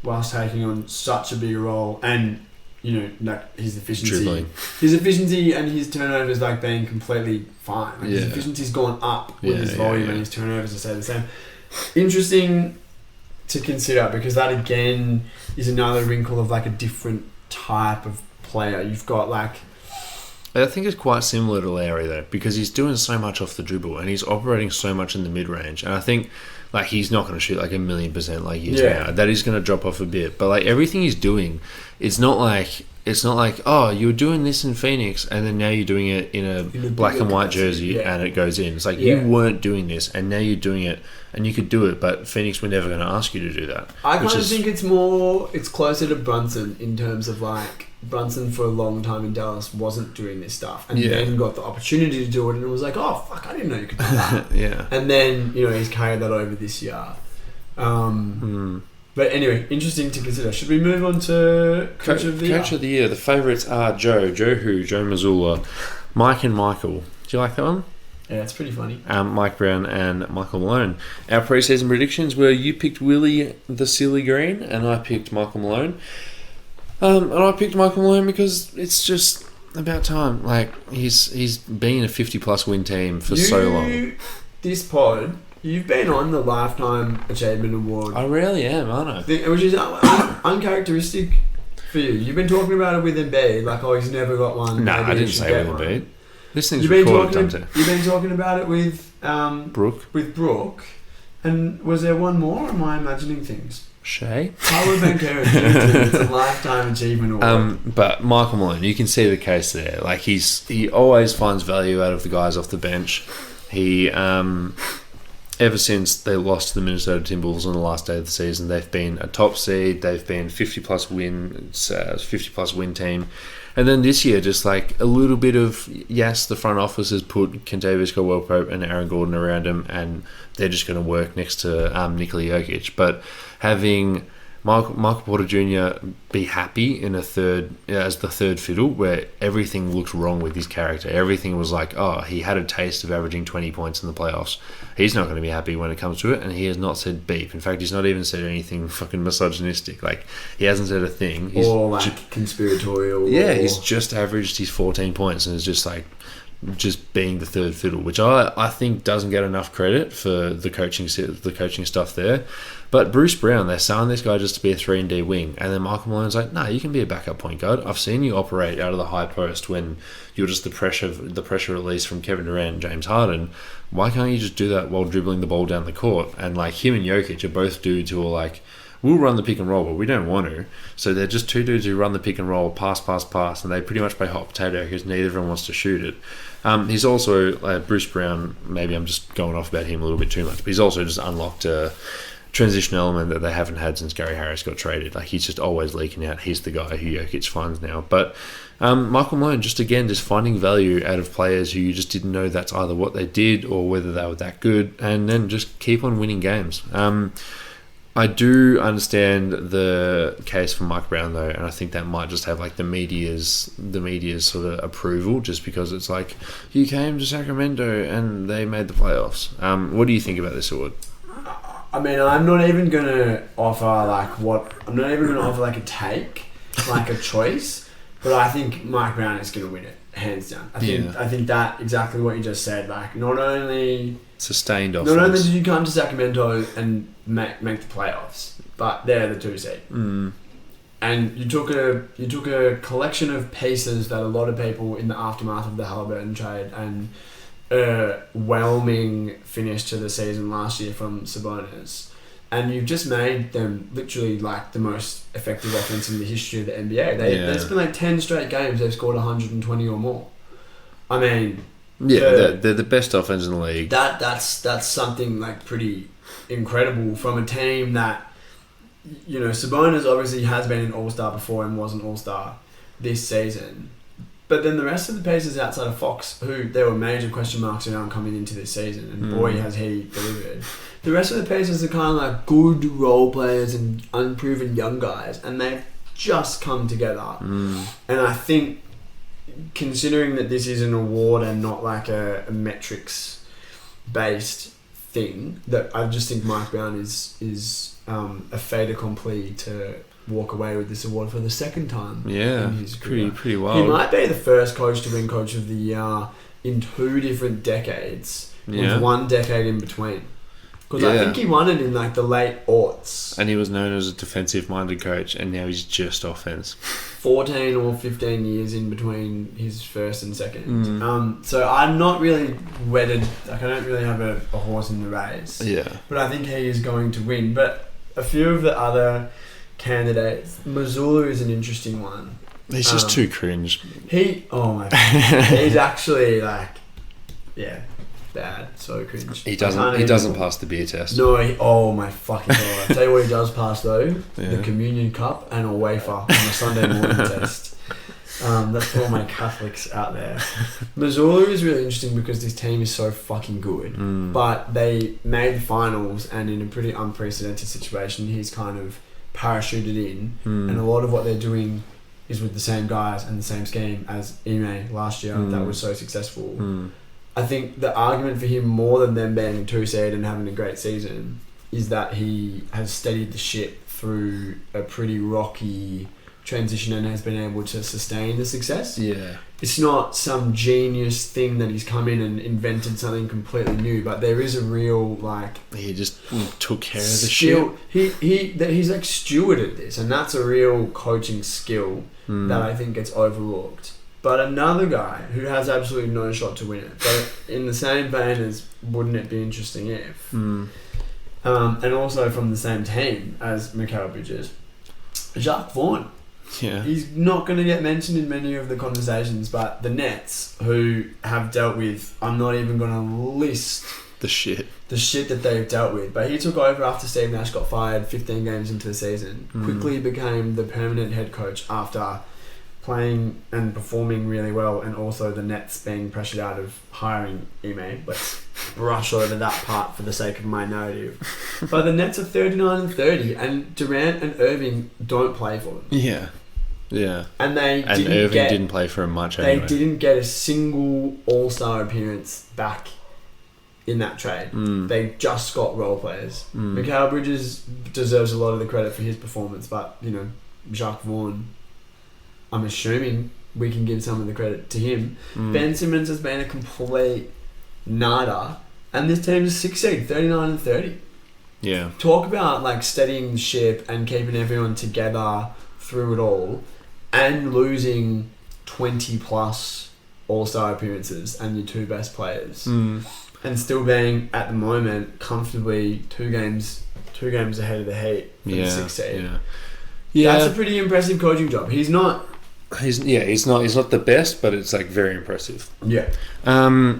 Speaker 2: whilst taking on such a bigger role, and his efficiency and his turnovers being completely fine. His efficiency's gone up with his volume, and his turnovers are stayed the same. Interesting to consider, because that again is another wrinkle of a different type of player. You've got
Speaker 1: I think it's quite similar to Larry though, because he's doing so much off the dribble and he's operating so much in the mid-range, and I think he's not going to shoot 1,000,000% like he is now. That is going to drop off a bit, but everything he's doing, it's not it's not like, oh, you were doing this in Phoenix and then now you're doing it in a black and white jersey and it goes in. It's like, you weren't doing this and now you're doing it and you could do it, but Phoenix were never going to ask you to do that.
Speaker 2: I kind of think it's closer to Brunson in terms of like, Brunson for a long time in Dallas wasn't doing this stuff and then got the opportunity to do it and it was like, oh, fuck, I didn't know you could do that.
Speaker 1: Yeah.
Speaker 2: And then, he's carried that over this year. But anyway, interesting to consider. Should we move on to Coach of the Year?
Speaker 1: Coach of the Year. The favourites are Joe Mazzulla, Mike and Michael. Do you like that one?
Speaker 2: Yeah, it's pretty funny.
Speaker 1: Mike Brown and Michael Malone. Our pre-season predictions were you picked Willie the Silly Green and I picked Michael Malone. And I picked Michael Malone because it's just about time. Like, he's been a 50-plus win team for so long.
Speaker 2: This pod... You've been on the Lifetime Achievement Award.
Speaker 1: I rarely am, aren't I?
Speaker 2: Which is uncharacteristic for you. You've been talking about it with Embiid, like, oh, he's never got one.
Speaker 1: No, I didn't say with Embiid. This thing's recorded, Dante.
Speaker 2: You've been talking about it with...
Speaker 1: Brooke.
Speaker 2: With Brooke. And was there one more, or am I imagining things?
Speaker 1: Shay?
Speaker 2: Tyler Bankera, it's a Lifetime Achievement Award.
Speaker 1: But Michael Malone, you can see the case there. Like, he always finds value out of the guys off the bench. He... Ever since they lost to the Minnesota Timberwolves on the last day of the season, they've been a top seed. They've been 50-plus win team. And then this year, just like a little bit of, yes, the front office has put Kentavious Caldwell-Pope and Aaron Gordon around him, and they're just going to work next to Nikola Jokic. But having Michael Porter Jr. be happy in as the third fiddle, where everything looked wrong with his character. Everything was like, oh, he had a taste of averaging 20 points in the playoffs. He's not going to be happy when it comes to it, and he has not said beep. In fact, he's not even said anything fucking misogynistic. Like, he hasn't said a thing. He's
Speaker 2: conspiratorial.
Speaker 1: Yeah, he's just averaged his 14 points and is just like, just being the third fiddle, which I think doesn't get enough credit for the coaching stuff there. But Bruce Brown, they're selling this guy just to be a 3-and-D wing, and then Michael Malone's like, no, you can be a backup point guard. I've seen you operate out of the high post when you're just the pressure release from Kevin Durant and James Harden. Why can't you just do that while dribbling the ball down the court? And like, him and Jokic are both dudes who are like, we'll run the pick and roll, but we don't want to. So they're just two dudes who run the pick and roll, pass, and they pretty much play hot potato because neither of them wants to shoot it. He's also, Bruce Brown, maybe I'm just going off about him a little bit too much, but he's also just unlocked a transition element that they haven't had since Gary Harris got traded. Like, he's just always leaking out. He's the guy who Jokic finds now. But Michael Malone, just finding value out of players who you just didn't know that's either what they did or whether they were that good, and then just keep on winning games. I do understand the case for Mike Brown though, and I think that might just have like the media's sort of approval, just because it's like, you came to Sacramento and they made the playoffs. What do you think about this award?
Speaker 2: I mean, I'm not even gonna offer like a take, like a choice, but I think Mike Brown is gonna win it, hands down. I think that exactly what you just said. Like, not only
Speaker 1: sustained offense.
Speaker 2: Not only did you come to Sacramento and make the playoffs, but they're the 2 seed. And you took a collection of pieces that a lot of people in the aftermath of the Halliburton trade and a whelming finish to the season last year from Sabonis, and you've just made them literally like the most effective offense in the history of the NBA. It's been like 10 straight games they've scored 120 or more. I mean,
Speaker 1: they're the best offense in the league.
Speaker 2: That's something like pretty incredible from a team that, you know, Sabonis obviously has been an all-star before and was an all-star this season. But then the rest of the pieces outside of Fox, who there were major question marks around coming into this season, and boy has he delivered. The rest of the pieces are kind of like good role players and unproven young guys, and they've just come together. And I think, considering that this is an award and not like a metrics-based thing, that I just think Mike Brown is a fait accompli to walk away with this award for the second time.
Speaker 1: Yeah,
Speaker 2: in his career.
Speaker 1: pretty wild.
Speaker 2: He might be the first coach to win Coach of the Year in 2 different decades, with 1 decade in between. Because I think he won it in like the late aughts.
Speaker 1: And he was known as a defensive-minded coach, and now he's just offense.
Speaker 2: 14 or 15 years in between his first and second. So I'm not really wedded. Like, I don't really have a horse in the race.
Speaker 1: Yeah.
Speaker 2: But I think he is going to win. But a few of the other candidates, Mazzulla is an interesting one.
Speaker 1: He's just too cringe.
Speaker 2: Oh my God. He's actually like, yeah, bad. So cringe.
Speaker 1: He doesn't pass the beer test.
Speaker 2: No, oh my fucking God. I'll tell you what he does pass though.
Speaker 1: Yeah.
Speaker 2: The communion cup and a wafer on a Sunday morning test. That's for all my Catholics out there. Missoula is really interesting because this team is so fucking good. But they made the finals, and in a pretty unprecedented situation, he's kind of parachuted in. And a lot of what they're doing is with the same guys and the same scheme as Ime last year that was so successful. I think the argument for him, more than them being a 2 seed and having a great season, is that he has steadied the ship through a pretty rocky transition and has been able to sustain the success.
Speaker 1: Yeah.
Speaker 2: It's not some genius thing that he's come in and invented something completely new, but there is a real like
Speaker 1: He just took care of the
Speaker 2: skill.
Speaker 1: shit.
Speaker 2: He's like stewarded this, and that's a real coaching skill that I think gets overlooked. But another guy who has absolutely no shot to win it, but in the same vein as wouldn't it be interesting if, and also from the same team as Mikal Bridges, Jacques Vaughan.
Speaker 1: Yeah.
Speaker 2: He's not going to get mentioned in many of the conversations, but the Nets, who have dealt with, I'm not even going to list
Speaker 1: The shit.
Speaker 2: that they've dealt with, but he took over after Steve Nash got fired 15 games into the season, quickly became the permanent head coach after playing and performing really well, and also the Nets being pressured out of hiring Ime. Let's brush over that part for the sake of my narrative. But the Nets are 39-30, and Durant and Irving don't play for them.
Speaker 1: Yeah. Yeah.
Speaker 2: And
Speaker 1: Irving didn't play for him much anyway.
Speaker 2: They didn't get a single All-Star appearance back in that trade. They just got role players. Mikal Bridges deserves a lot of the credit for his performance, but, you know, Jacques Vaughan, I'm assuming we can give some of the credit to him. Ben Simmons has been a complete nada, and this team is 6 seed, 39-30.
Speaker 1: Yeah.
Speaker 2: Talk about like steadying the ship and keeping everyone together through it all, and losing 20 plus All-Star appearances and your 2 best players, and still being at the moment comfortably 2 games ahead of the Heat for the 6 seed.
Speaker 1: Yeah.
Speaker 2: That's a pretty impressive coaching job. He's not
Speaker 1: He's not the best, but it's like very impressive.
Speaker 2: Yeah.
Speaker 1: I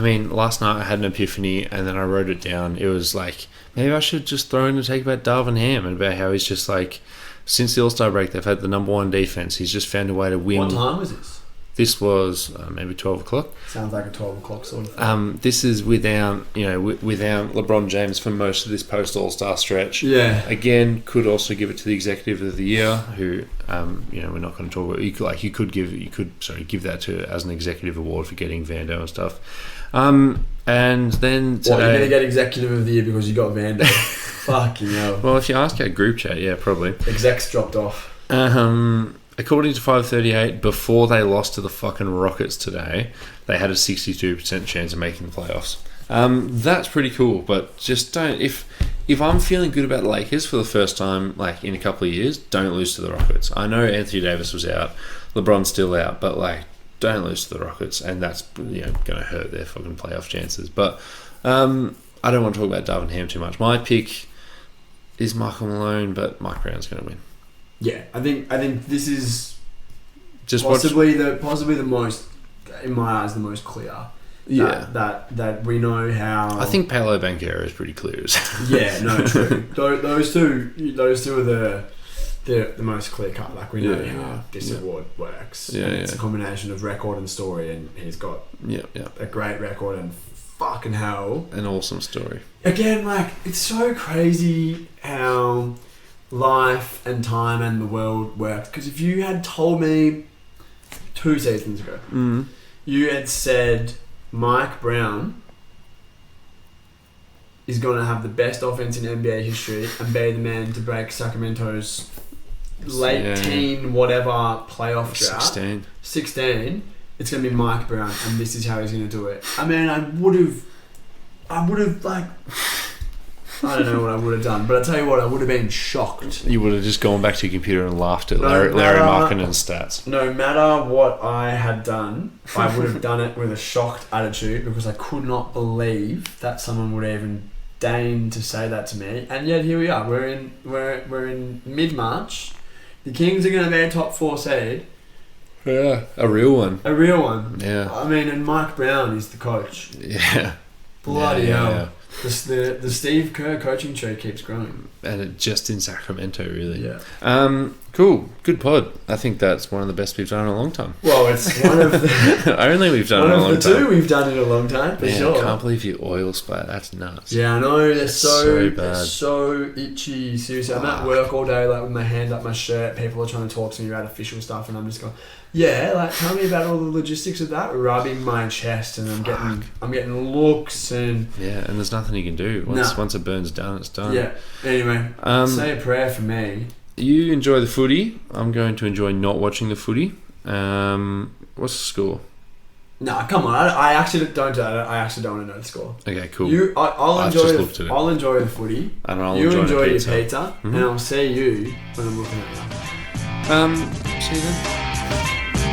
Speaker 1: mean, last night I had an epiphany, and then I wrote it down. It was like, maybe I should just throw in a take about Darvin Ham and about how he's just like, since the All-Star break, they've had the number 1 defense. He's just found a way to win.
Speaker 2: What time was this?
Speaker 1: This was maybe 12 o'clock.
Speaker 2: Sounds like a 12 o'clock sort of thing.
Speaker 1: This is without LeBron James for most of this post-All-Star stretch.
Speaker 2: Yeah.
Speaker 1: Again, could also give it to the Executive of the Year, who we're not going to talk about. You could give that to as an executive award for getting Vando and stuff. And then today,
Speaker 2: you're going to get Executive of the Year because you got Vando? Fucking hell.
Speaker 1: Well, if you ask our group chat, yeah, probably.
Speaker 2: Execs dropped off.
Speaker 1: According to 538, before they lost to the fucking Rockets today, they had a 62% chance of making the playoffs. That's pretty cool, but just don't. If I'm feeling good about the Lakers for the first time, like in a couple of years, don't lose to the Rockets. I know Anthony Davis was out, LeBron's still out, but like, don't lose to the Rockets, and that's going to hurt their fucking playoff chances. But I don't want to talk about Darvin Ham too much. My pick is Michael Malone, but Mike Brown's going to win.
Speaker 2: Yeah, I think this is
Speaker 1: just
Speaker 2: possibly the most, in my eyes, the most clear.
Speaker 1: Yeah,
Speaker 2: that we know how.
Speaker 1: I think Paolo Banchero is pretty clear.
Speaker 2: Yeah, no, true. Those two are the most clear cut. Like we know how this award works.
Speaker 1: Yeah,
Speaker 2: it's a combination of record and story, and he's got a great record and fucking hell,
Speaker 1: an awesome story.
Speaker 2: Again, like it's so crazy how life and time and the world works. Because if you had told me 2 seasons ago, you had said Mike Brown is going to have the best offense in NBA history and be the man to break Sacramento's late teen whatever playoff drought. 16. It's going to be Mike Brown, and this is how he's going to do it. I mean, I would have like, I don't know what I would have done, but I tell you what, I would have been shocked.
Speaker 1: You would have just gone back to your computer and laughed at Larry Markkanen's stats.
Speaker 2: No matter what I had done, I would have done it with a shocked attitude, because I could not believe that someone would even deign to say that to me. And yet here we are. We're in mid-March. The Kings are going to be a top 4 seed.
Speaker 1: Yeah, a real one.
Speaker 2: A real one.
Speaker 1: Yeah.
Speaker 2: I mean, and Mike Brown is the coach.
Speaker 1: Yeah.
Speaker 2: Bloody
Speaker 1: Yeah,
Speaker 2: hell.
Speaker 1: yeah.
Speaker 2: The Steve Kerr coaching tree keeps growing.
Speaker 1: And it just in Sacramento, really.
Speaker 2: Yeah.
Speaker 1: Cool. Good pod. I think that's one of the best we've done in a long time.
Speaker 2: Well, it's one of the...
Speaker 1: Only we've done it in a long
Speaker 2: one of the
Speaker 1: time.
Speaker 2: two we've done in a long time, for
Speaker 1: Man,
Speaker 2: sure.
Speaker 1: I can't believe you oil splat. That's nuts.
Speaker 2: Yeah, I know. They're
Speaker 1: So bad.
Speaker 2: They're so itchy. Seriously, I'm at work all day, like with my hand up my shirt. People are trying to talk to me about official stuff, and I'm just going, "Yeah, like tell me about all the logistics of that." Rubbing my chest, and I'm getting looks, and
Speaker 1: Yeah, and there's nothing you can do. Once it burns down, it's done.
Speaker 2: yeah. Anyway, say a prayer for me.
Speaker 1: You enjoy the footy. I'm going to enjoy not watching the footy. What's the score?
Speaker 2: No, come on. I actually don't. I actually don't want to know the score.
Speaker 1: Okay, cool.
Speaker 2: I'll
Speaker 1: I've
Speaker 2: enjoy.
Speaker 1: just looked at it.
Speaker 2: I'll enjoy the footy.
Speaker 1: And I'll
Speaker 2: You
Speaker 1: enjoy
Speaker 2: enjoy
Speaker 1: the
Speaker 2: your pizza,
Speaker 1: Mhm.
Speaker 2: and I'll see you when I'm looking at you.
Speaker 1: See you then.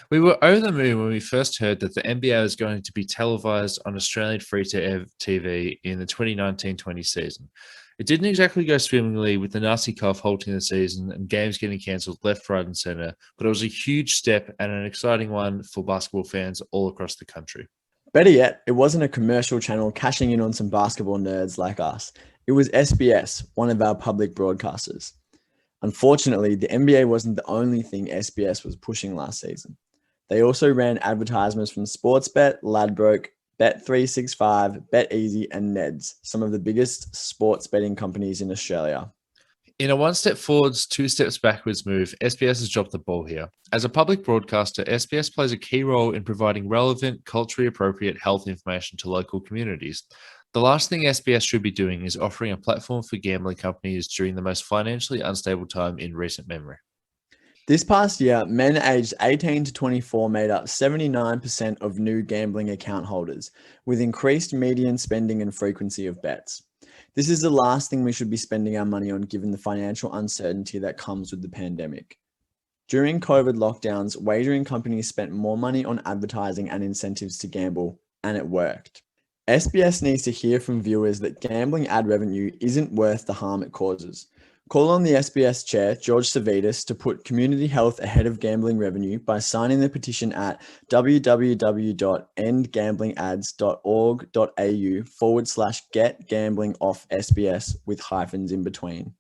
Speaker 1: We were over the moon when we first heard that the NBA was going to be televised on Australian free-to-air TV in the 2019-20 season. It didn't exactly go swimmingly, with the nasty cough halting the season and games getting cancelled left, right, and centre, but it was a huge step and an exciting one for basketball fans all across the country.
Speaker 6: Better yet, it wasn't a commercial channel cashing in on some basketball nerds like us. It was SBS, one of our public broadcasters. Unfortunately, the NBA wasn't the only thing SBS was pushing last season. They also ran advertisements from Sportsbet, Ladbrokes, Bet365, BetEasy, and Neds, some of the biggest sports betting companies in Australia.
Speaker 1: In a one-step forwards, two-steps backwards move, SBS has dropped the ball here. As a public broadcaster, SBS plays a key role in providing relevant, culturally appropriate health information to local communities. The last thing SBS should be doing is offering a platform for gambling companies during the most financially unstable time in recent memory.
Speaker 6: This past year, men aged 18 to 24 made up 79% of new gambling account holders, with increased median spending and frequency of bets. This is the last thing we should be spending our money on, given the financial uncertainty that comes with the pandemic. During COVID lockdowns, wagering companies spent more money on advertising and incentives to gamble, and it worked. SBS needs to hear from viewers that gambling ad revenue isn't worth the harm it causes. Call on the SBS chair, George Savitas, to put community health ahead of gambling revenue by signing the petition at www.endgamblingads.org.au/get gambling off SBS with hyphens in between.